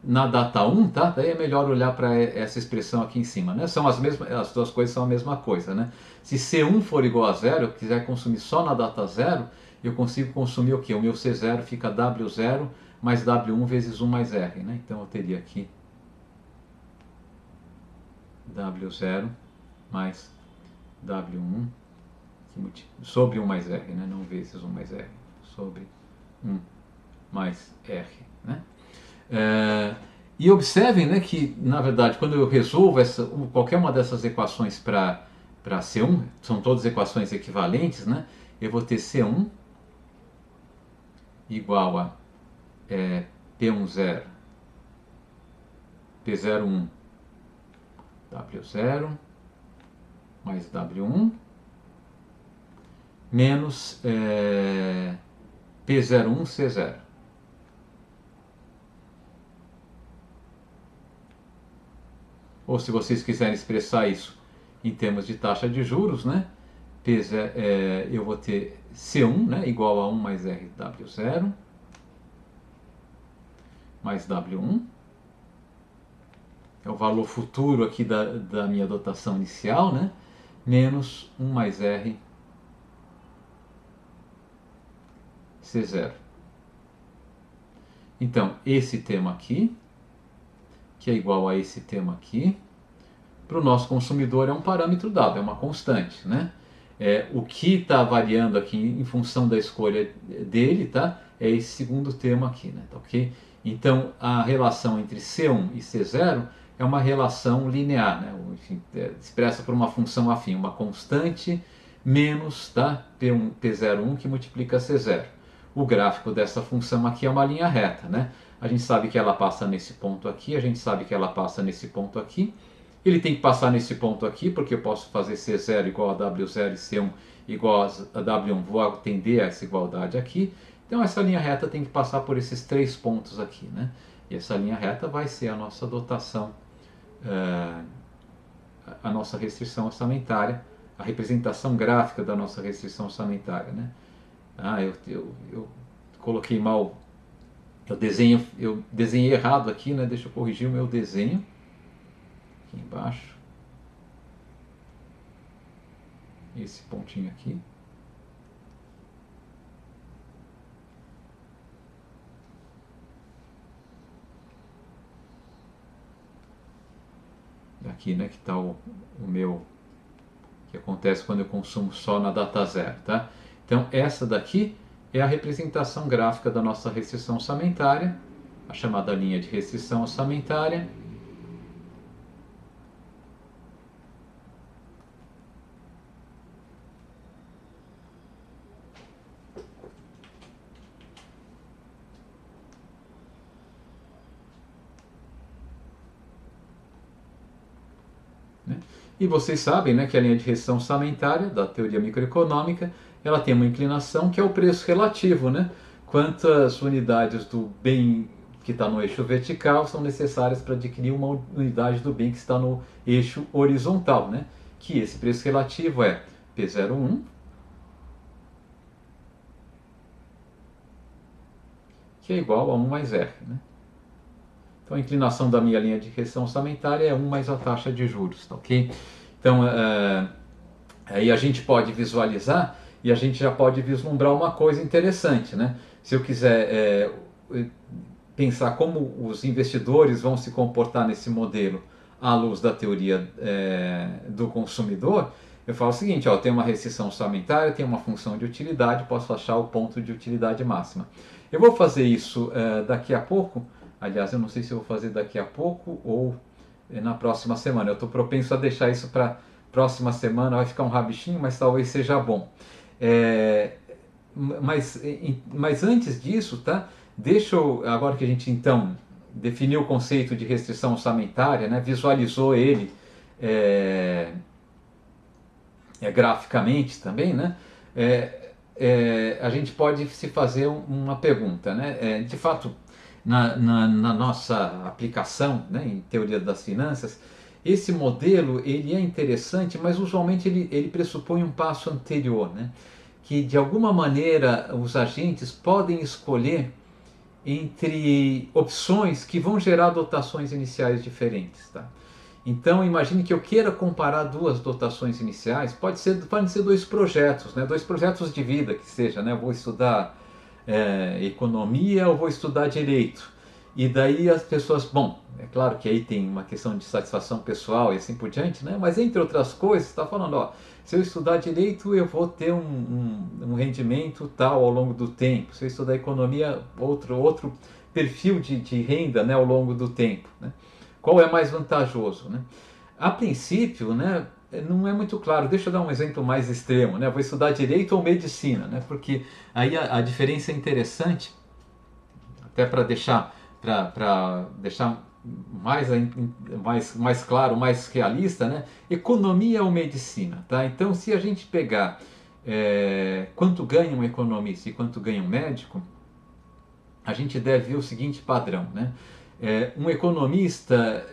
na data 1, tá? Daí é melhor olhar para essa expressão aqui em cima, né? São as duas coisas são a mesma coisa, né? Se C1 for igual a 0, eu quiser consumir só na data 0, eu consigo consumir o quê? O meu C0 fica W0 mais W1 vezes 1 mais R, né? Então eu teria aqui W0 mais W1 sobre 1 mais R, né? Não vezes 1 mais R, sobre 1 mais R, né? E observem, né, que, na verdade, quando eu resolvo qualquer uma dessas equações para C1, são todas equações equivalentes, né? Eu vou ter C1 igual a P10, P01 W0 mais W1 menos P01 C0. Ou se vocês quiserem expressar isso em termos de taxa de juros, né? Eu vou ter C1, né, igual a 1 mais RW0 mais W1. É o valor futuro aqui da minha dotação inicial, né? Menos 1 mais R C0. Então, esse termo aqui, que é igual a esse termo aqui, para o nosso consumidor é um parâmetro dado, é uma constante, né? O que está variando aqui em função da escolha dele, tá? É esse segundo termo aqui, né? Tá, ok? Então, a relação entre C1 e C0 é uma relação linear, né? Enfim, expressa por uma função afim, uma constante menos, tá? P01 que multiplica C0. o gráfico dessa função aqui é uma linha reta, né? A gente sabe que ela passa nesse ponto aqui, a gente sabe que ela passa nesse ponto aqui. Ele tem que passar nesse ponto aqui, porque eu posso fazer C0 igual a W0 e C1 igual a W1. Vou atender a essa igualdade aqui. Então essa linha reta tem que passar por esses 3 pontos aqui, né? E essa linha reta vai ser a nossa dotação, a nossa restrição orçamentária, a representação gráfica da nossa restrição orçamentária, né? Eu coloquei mal, eu desenhei errado aqui, né? Deixa eu corrigir o meu desenho aqui embaixo, esse pontinho aqui. Aqui, né, que está o meu, que acontece quando eu consumo só na data zero, tá? Então essa daqui é a representação gráfica da nossa restrição orçamentária, a chamada linha de restrição orçamentária. E vocês sabem, né, que a linha de restrição orçamentária da teoria microeconômica, ela tem uma inclinação que é o preço relativo, né? Quantas unidades do bem que está no eixo vertical são necessárias para adquirir uma unidade do bem que está no eixo horizontal, né? Que esse preço relativo é P01, que é igual a 1 mais R, né? Então a inclinação da minha linha de restrição orçamentária é 1 mais a taxa de juros, tá ok? Então aí a gente pode visualizar e a gente já pode vislumbrar uma coisa interessante, né? Se eu quiser pensar como os investidores vão se comportar nesse modelo à luz da teoria do consumidor, eu falo o seguinte, ó, tem uma restrição orçamentária, tem uma função de utilidade, posso achar o ponto de utilidade máxima. Eu vou fazer isso daqui a pouco. Aliás, eu não sei se eu vou fazer daqui a pouco ou na próxima semana. Eu estou propenso a deixar isso para próxima semana, vai ficar um rabichinho, mas talvez seja bom. Mas antes disso, tá? Deixa eu, agora que a gente então definiu o conceito de restrição orçamentária, né? Visualizou ele graficamente também, né? A gente pode se fazer uma pergunta, né? De fato, na nossa aplicação, né, em teoria das finanças, esse modelo ele é interessante, mas usualmente ele pressupõe um passo anterior, né, que de alguma maneira os agentes podem escolher entre opções que vão gerar dotações iniciais diferentes. Tá? Então imagine que eu queira comparar duas dotações iniciais, podem ser dois projetos, né, dois projetos de vida que seja, né, eu vou estudar economia ou vou estudar direito. E daí as pessoas, bom, é claro que aí tem uma questão de satisfação pessoal e assim por diante, né? Mas entre outras coisas, está falando, ó, se eu estudar direito eu vou ter um rendimento tal ao longo do tempo. Se eu estudar economia, outro perfil de renda, né, ao longo do tempo. Né? Qual é mais vantajoso? Né? A princípio, né, não é muito claro. Deixa eu dar um exemplo mais extremo, né? Eu vou estudar direito ou medicina, né? Porque aí a diferença é interessante, até para deixar mais claro, mais realista, né? Economia ou medicina, tá? Então, se a gente pegar quanto ganha um economista e quanto ganha um médico, a gente deve ver o seguinte padrão, né? Um economista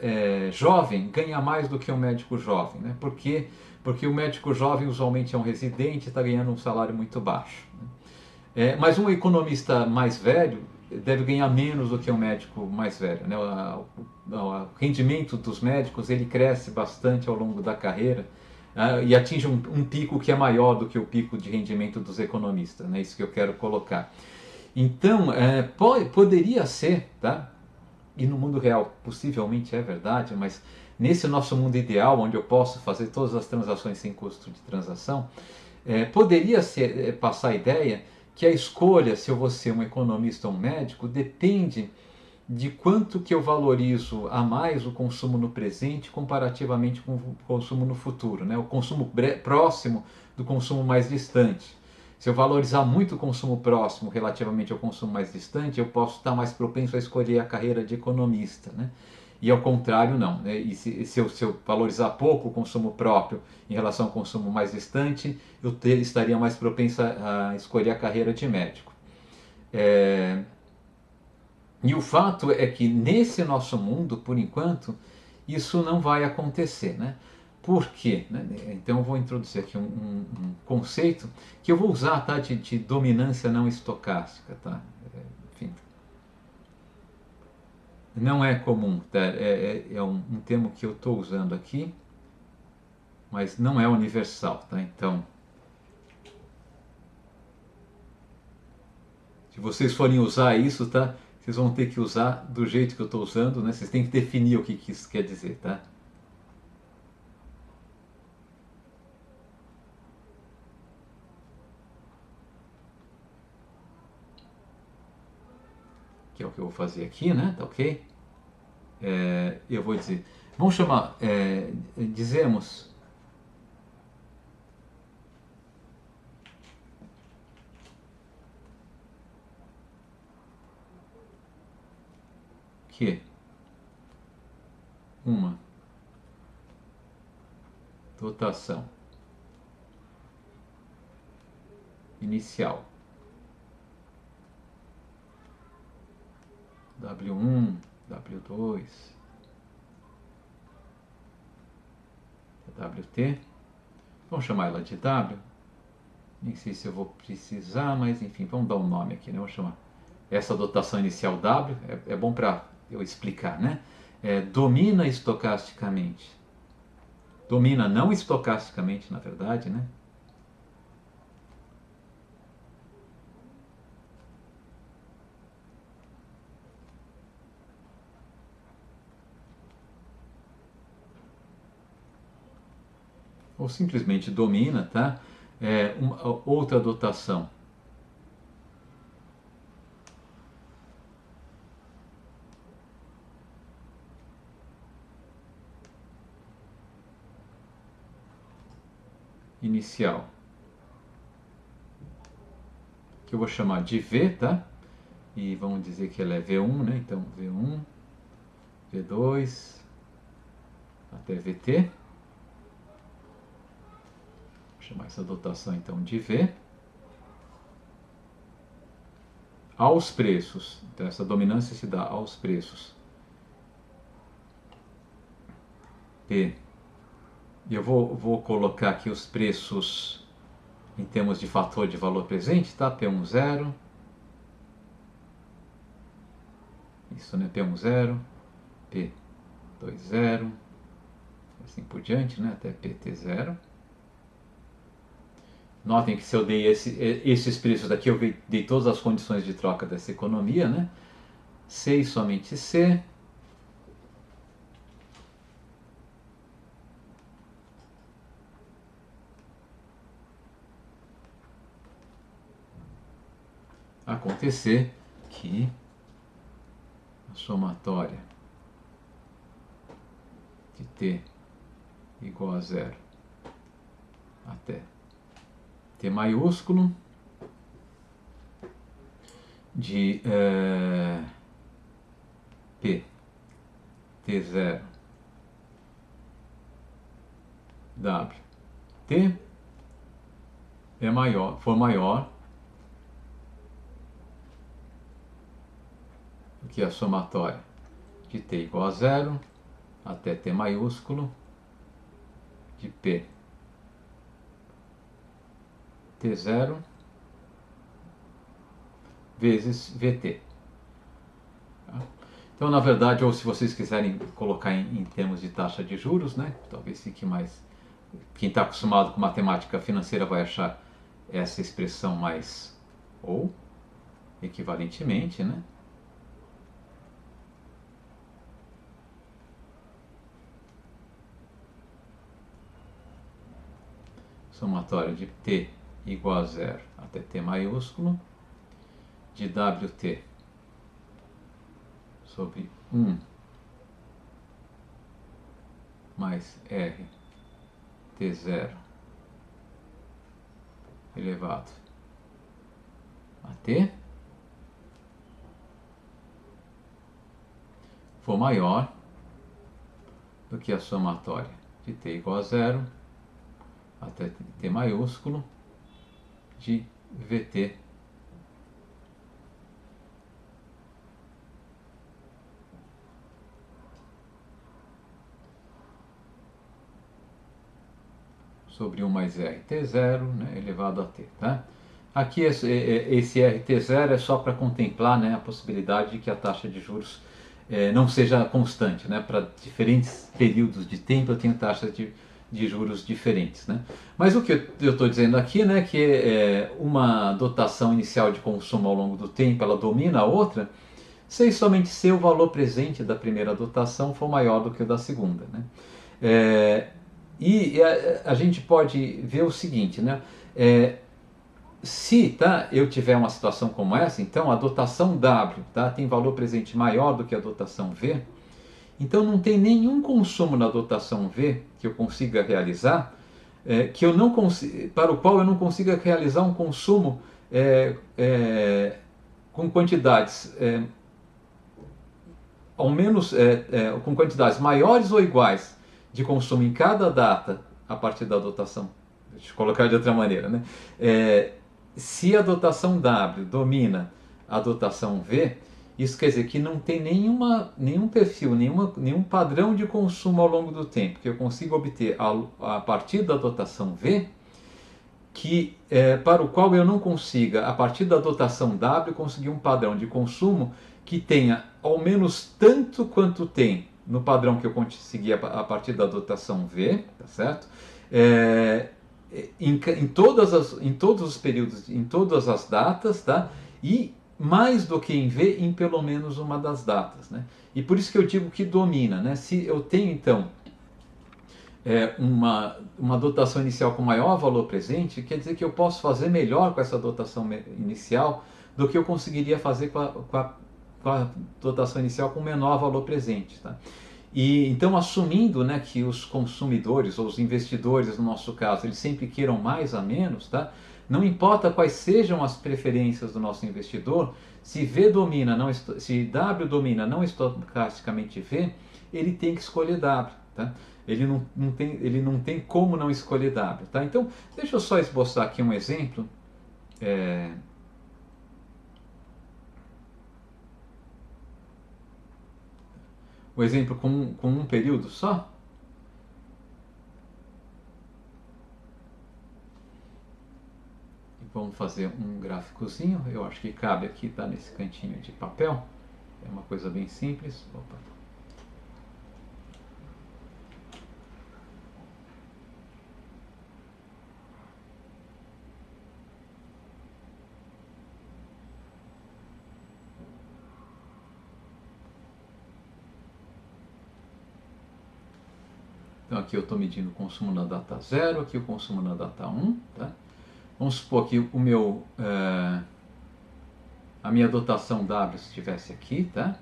jovem ganha mais do que um médico jovem, né? Porque o médico jovem usualmente é um residente e está ganhando um salário muito baixo. Né? Mas um economista mais velho deve ganhar menos do que um médico mais velho. Né? O rendimento dos médicos ele cresce bastante ao longo da carreira e atinge um pico que é maior do que o pico de rendimento dos economistas. É, né? Isso que eu quero colocar. Então, poderia ser, tá? E no mundo real possivelmente é verdade, mas nesse nosso mundo ideal, onde eu posso fazer todas as transações sem custo de transação, poderia passar a ideia que a escolha, se eu vou ser um economista ou um médico, depende de quanto que eu valorizo a mais o consumo no presente comparativamente com o consumo no futuro, né? O consumo próximo do consumo mais distante. Se eu valorizar muito o consumo próximo relativamente ao consumo mais distante, eu posso estar mais propenso a escolher a carreira de economista, né? E ao contrário, não. Né? E se eu valorizar pouco o consumo próprio em relação ao consumo mais distante, estaria mais propenso a escolher a carreira de médico. E o fato é que nesse nosso mundo, por enquanto, isso não vai acontecer, né? Por quê? Né? Então eu vou introduzir aqui um conceito que eu vou usar, tá, de dominância não estocástica, tá? Enfim, não é comum, tá? É um termo que eu estou usando aqui, mas não é universal, tá? Então, se vocês forem usar isso, tá? Vocês vão ter que usar do jeito que eu estou usando, né? Vocês têm que definir o que isso quer dizer, tá? Que é o que eu vou fazer aqui, né? Tá ok? Eu vou dizer, vamos chamar, dizemos que uma dotação inicial W1, W2, WT, vamos chamar ela de W, nem sei se eu vou precisar, mas enfim, vamos dar um nome aqui, né? Vamos chamar essa dotação inicial W, é bom para eu explicar, né? Domina estocasticamente, domina não estocasticamente, na verdade, né? Ou simplesmente domina, tá? Outra dotação inicial, que eu vou chamar de V, tá? E vamos dizer que ela é V1, né? Então V1, V2 até VT. Vou chamar essa dotação então de V. Aos preços, então essa dominância se dá aos preços P. E eu vou colocar aqui os preços em termos de fator de valor presente, tá? P1 zero, isso, né? P1 zero, P2 zero, assim por diante, né? Até PT zero. Notem que se eu dei esses preços daqui, eu dei todas as condições de troca dessa economia, né? C e somente C. Acontecer que a somatória de T igual a zero até T maiúsculo de P T0 W T for maior do que a somatória de T igual a zero até T maiúsculo de P T0 vezes VT. Então, na verdade, ou se vocês quiserem colocar em termos de taxa de juros, né, talvez fique mais... Quem está acostumado com matemática financeira vai achar essa expressão mais... ou equivalentemente, né? Somatória de T igual a zero até T maiúsculo de WT sobre 1 mais R T0 elevado t for maior do que a somatória de t igual a zero até t maiúsculo de Vt sobre 1 mais RT0, né, elevado a t. Tá? Aqui esse RT0 é só para contemplar, né, a possibilidade de que a taxa de juros não seja constante. Né? Para diferentes períodos de tempo eu tenho taxas de juros diferentes. Né? Mas o que eu estou dizendo aqui, né, que uma dotação inicial de consumo ao longo do tempo ela domina a outra, se somente se o valor presente da primeira dotação for maior do que o da segunda. Né? E a gente pode ver o seguinte, né? Se eu tiver uma situação como essa, então a dotação W tem valor presente maior do que a dotação V, então não tem nenhum consumo na dotação V que eu consiga realizar, para o qual eu não consiga realizar um consumo com quantidades ao menos com quantidades maiores ou iguais de consumo em cada data a partir da dotação. Deixa eu colocar de outra maneira, né? Se a dotação W domina a dotação V, isso quer dizer que não tem nenhum perfil, nenhum padrão de consumo ao longo do tempo que eu consiga obter a partir da dotação V, para o qual eu não consiga, a partir da dotação W, conseguir um padrão de consumo que tenha ao menos tanto quanto tem no padrão que eu consegui a partir da dotação V, tá certo? Em todos os períodos, em todas as datas, tá? E mais do que em V, em pelo menos uma das datas, né? E por isso que eu digo que domina, né? Se eu tenho então uma dotação inicial com maior valor presente, quer dizer que eu posso fazer melhor com essa dotação inicial do que eu conseguiria fazer com a dotação inicial com menor valor presente, tá? E então, assumindo, né, que os consumidores ou os investidores, no nosso caso, eles sempre queiram mais a menos, tá? Não importa quais sejam as preferências do nosso investidor, se se W domina não estocasticamente V, ele tem que escolher W, tá? Ele não tem como não escolher W, tá? Então, deixa eu só esboçar aqui um exemplo. O exemplo com um período só. E vamos fazer um gráficozinho. Eu acho que cabe aqui, tá nesse cantinho de papel. É uma coisa bem simples. Opa. Então aqui eu estou medindo o consumo na data 0, aqui o consumo na data 1. Tá? Vamos supor que a minha dotação W estivesse aqui, tá?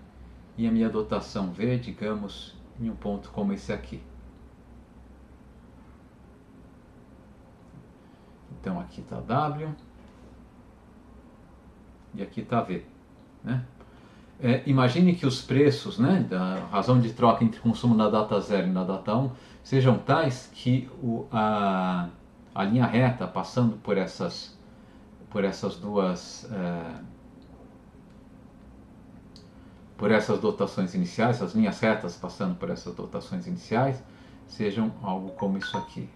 E a minha dotação V, digamos, em um ponto como esse aqui. Então aqui está W e aqui está V. Né? Imagine que os preços, né, da razão de troca entre consumo na data 0 e na data 1 sejam tais que a linha reta passando por essas dotações iniciais, as linhas retas passando por essas dotações iniciais, sejam algo como isso aqui.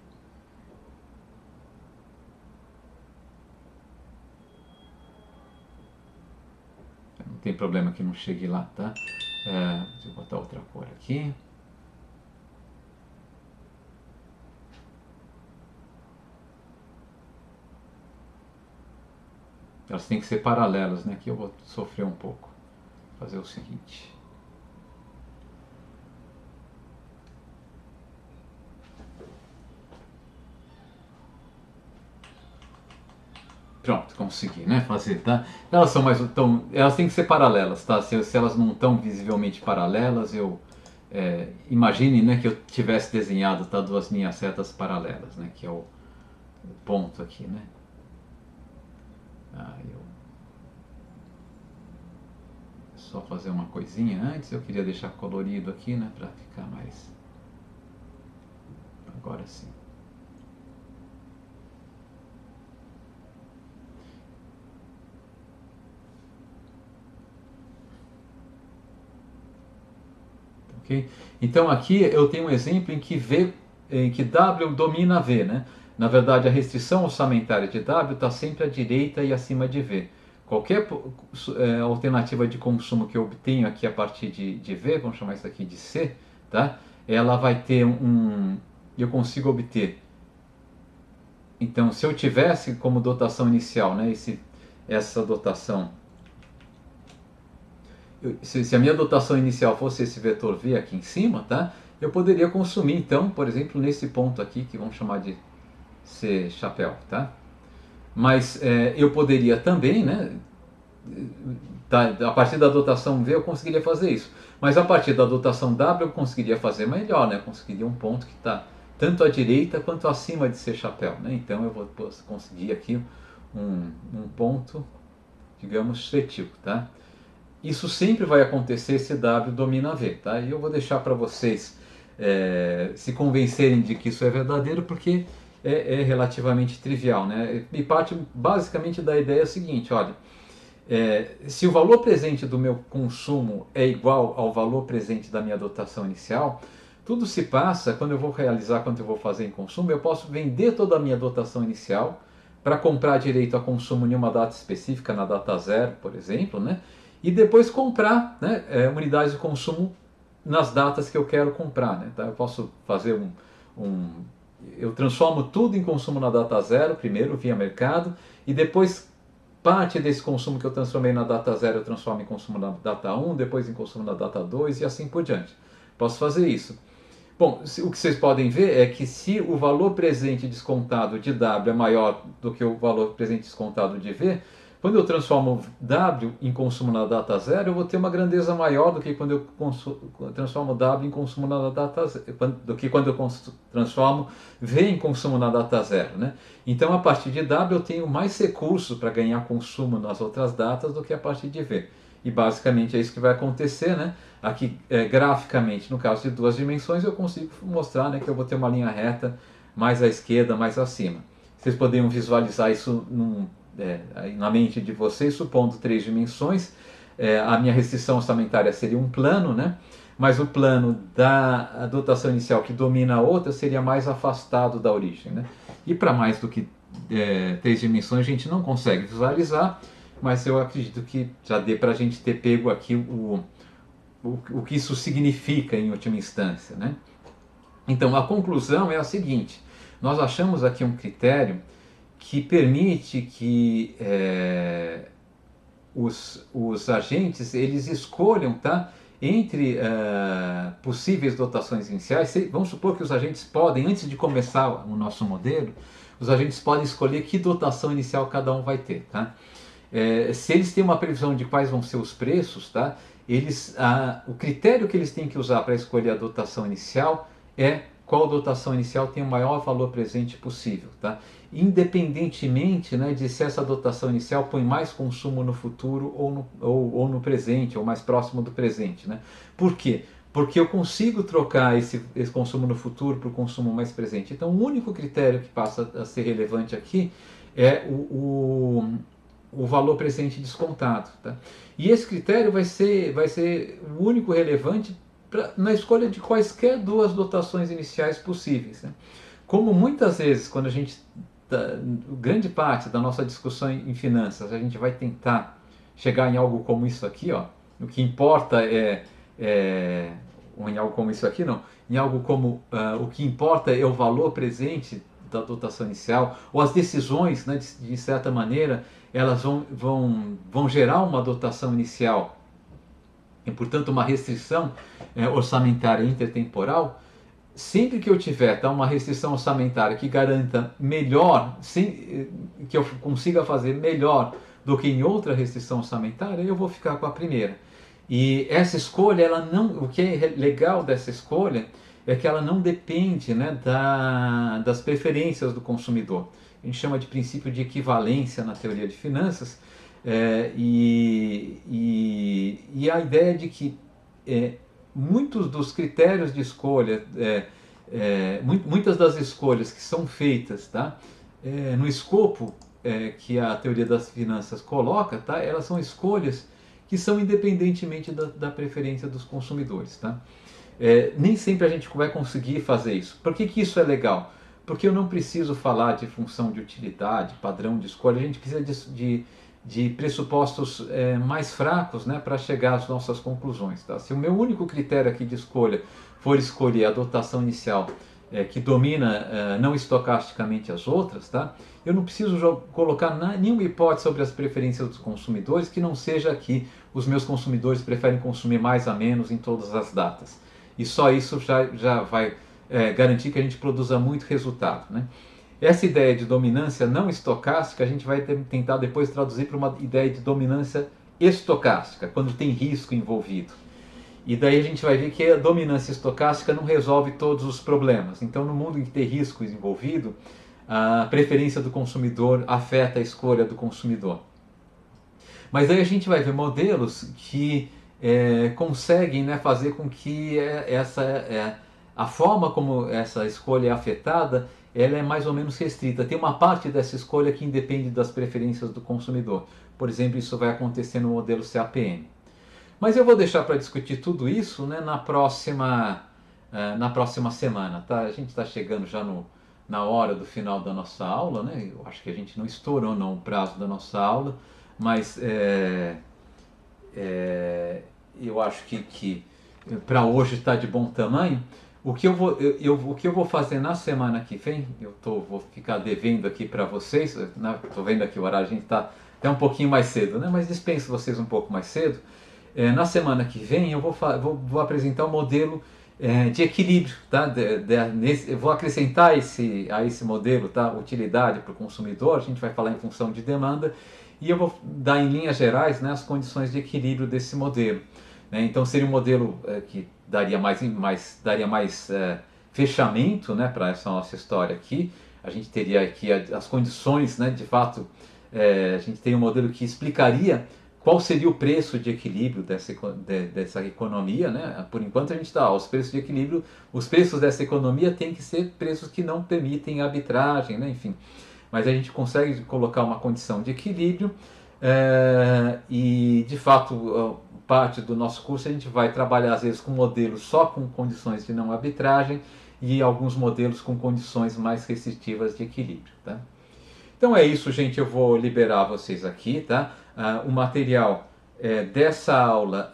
Não tem problema que não chegue lá, tá? Deixa eu botar outra cor aqui. Elas têm que ser paralelas, né? Aqui eu vou sofrer um pouco. Fazer o seguinte. Pronto, consegui, né? Fazer, tá? Elas são elas têm que ser paralelas, tá? Se elas não estão visivelmente paralelas, imagine, né, que eu tivesse desenhado, tá, duas linhas retas paralelas, né? Que é o ponto aqui, né? só fazer uma coisinha antes. Eu queria deixar colorido aqui, né, para ficar mais... Agora sim. Okay? Então aqui eu tenho um exemplo em que W domina V, né? Na verdade, a restrição orçamentária de W está sempre à direita e acima de V. Qualquer alternativa de consumo que eu obtenho aqui a partir de V, vamos chamar isso aqui de C, tá? Ela vai ter eu consigo obter. Então, se eu tivesse como dotação inicial, né, essa dotação, se a minha dotação inicial fosse esse vetor V aqui em cima, tá? Eu poderia consumir, então, por exemplo, nesse ponto aqui, que vamos chamar de C chapéu, tá? Mas eu poderia também, né, a partir da dotação V eu conseguiria fazer isso. Mas a partir da dotação W eu conseguiria fazer melhor, né? Eu conseguiria um ponto que está tanto à direita quanto acima de C chapéu, né? Então eu vou conseguir aqui um ponto, digamos, seletivo, tá? Isso sempre vai acontecer se W domina V, tá? E eu vou deixar para vocês se convencerem de que isso é verdadeiro, porque é relativamente trivial, né? E parte basicamente da ideia seguinte, olha, se o valor presente do meu consumo é igual ao valor presente da minha dotação inicial, tudo se passa, quando eu vou realizar, quanto eu vou fazer em consumo, eu posso vender toda a minha dotação inicial para comprar direito a consumo em uma data específica, na data zero, por exemplo, né? E depois comprar, né, unidades de consumo nas datas que eu quero comprar, né? Então eu posso fazer eu transformo tudo em consumo na data zero, primeiro via mercado, e depois parte desse consumo que eu transformei na data zero eu transformo em consumo na data 1, depois em consumo na data 2 e assim por diante. Posso fazer isso. Bom, o que vocês podem ver é que se o valor presente descontado de W é maior do que o valor presente descontado de V, quando eu transformo W em consumo na data zero, eu vou ter uma grandeza maior do que quando eu transformo W em consumo na data do que quando eu transformo V em consumo na data zero, né? Então, a partir de W eu tenho mais recurso para ganhar consumo nas outras datas do que a partir de V. E basicamente é isso que vai acontecer, né? Aqui, graficamente, no caso de duas dimensões, eu consigo mostrar, né, que eu vou ter uma linha reta mais à esquerda, mais acima. Vocês poderiam visualizar isso na mente de vocês, supondo três dimensões. A minha restrição orçamentária seria um plano, né? Mas o plano da dotação inicial que domina a outra seria mais afastado da origem, né? E para mais do que três dimensões a gente não consegue visualizar, mas eu acredito que já dê para a gente ter pego aqui o que isso significa em última instância, né? Então a conclusão é a seguinte: nós achamos aqui um critério que permite que os agentes eles escolham, tá, entre possíveis dotações iniciais. Vamos supor que os agentes podem, antes de começar o nosso modelo, os agentes podem escolher que dotação inicial cada um vai ter, tá? Se eles têm uma previsão de quais vão ser os preços, tá, o critério que eles têm que usar para escolher a dotação inicial é qual dotação inicial tem o maior valor presente possível, tá? Independentemente, né, de se essa dotação inicial põe mais consumo no futuro ou no presente, ou mais próximo do presente, né? Por quê? Porque eu consigo trocar esse consumo no futuro por consumo mais presente. Então, o único critério que passa a ser relevante aqui é o valor presente descontado, tá? E esse critério vai ser o único relevante na escolha de quaisquer duas dotações iniciais possíveis, né? Como muitas vezes, quando a gente, grande parte da nossa discussão em finanças, a gente vai tentar chegar em algo como isso aqui, ó, o que importa ou em algo como isso aqui não, em algo como o que importa é o valor presente da dotação inicial, ou as decisões, né, de certa maneira, elas vão gerar uma dotação inicial e, portanto, uma restrição orçamentária intertemporal. Sempre que eu tiver uma restrição orçamentária que garanta melhor, que eu consiga fazer melhor do que em outra restrição orçamentária, eu vou ficar com a primeira. E essa escolha, o que é legal dessa escolha é que ela não depende, né, das preferências do consumidor. A gente chama de princípio de equivalência na teoria de finanças. E a ideia de que é, muitos dos critérios de escolha, muitas das escolhas que são feitas, tá, no escopo que a teoria das finanças coloca, tá, elas são escolhas que são independentemente da preferência dos consumidores. Tá? Nem sempre a gente vai conseguir fazer isso. Por que isso é legal? Porque eu não preciso falar de função de utilidade, padrão de escolha, a gente precisa de pressupostos mais fracos, né, para chegar às nossas conclusões. Tá? Se o meu único critério aqui de escolha for escolher a dotação inicial que domina não estocasticamente as outras, tá? Eu não preciso colocar nenhuma hipótese sobre as preferências dos consumidores que não seja que os meus consumidores preferem consumir mais a menos em todas as datas. E só isso já vai garantir que a gente produza muito resultado. Né? Essa ideia de dominância não estocástica a gente vai tentar depois traduzir para uma ideia de dominância estocástica, quando tem risco envolvido. E daí a gente vai ver que a dominância estocástica não resolve todos os problemas. Então, no mundo em que tem risco envolvido, a preferência do consumidor afeta a escolha do consumidor. Mas aí a gente vai ver modelos que conseguem, né, fazer com que a forma como essa escolha é afetada, ela é mais ou menos restrita. Tem uma parte dessa escolha que independe das preferências do consumidor. Por exemplo, isso vai acontecer no modelo CAPM. Mas eu vou deixar para discutir tudo isso, né, na próxima semana. Tá? A gente está chegando já na hora do final da nossa aula, né? Eu acho que a gente não estourou não, o prazo da nossa aula, mas eu acho que para hoje está de bom tamanho. O que eu vou fazer na semana que vem, vou ficar devendo aqui para vocês, estou vendo aqui o horário, a gente está até um pouquinho mais cedo, né? Mas dispenso vocês um pouco mais cedo. Na semana que vem eu vou apresentar um modelo de equilíbrio, tá? Eu vou acrescentar a esse modelo, tá? Utilidade para o consumidor, a gente vai falar em função de demanda, e eu vou dar em linhas gerais, né, as condições de equilíbrio desse modelo. Né? Então seria um modelo que daria mais fechamento, né, para essa nossa história aqui. A gente teria aqui as condições, né, de fato, a gente teria um modelo que explicaria qual seria o preço de equilíbrio dessa economia, né? Por enquanto a gente está, os preços de equilíbrio, os preços dessa economia têm que ser preços que não permitem arbitragem, né? Enfim. Mas a gente consegue colocar uma condição de equilíbrio e, de fato, parte do nosso curso a gente vai trabalhar às vezes com modelos só com condições de não arbitragem e alguns modelos com condições mais restritivas de equilíbrio, tá? Então é isso, gente, eu vou liberar vocês aqui, tá? O material dessa aula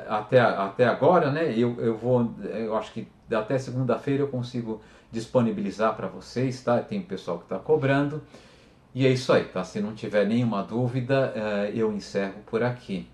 até agora, né? Eu acho que até segunda-feira eu consigo disponibilizar para vocês, tá? Tem pessoal que está cobrando. E é isso aí, tá? Se não tiver nenhuma dúvida, eu encerro por aqui.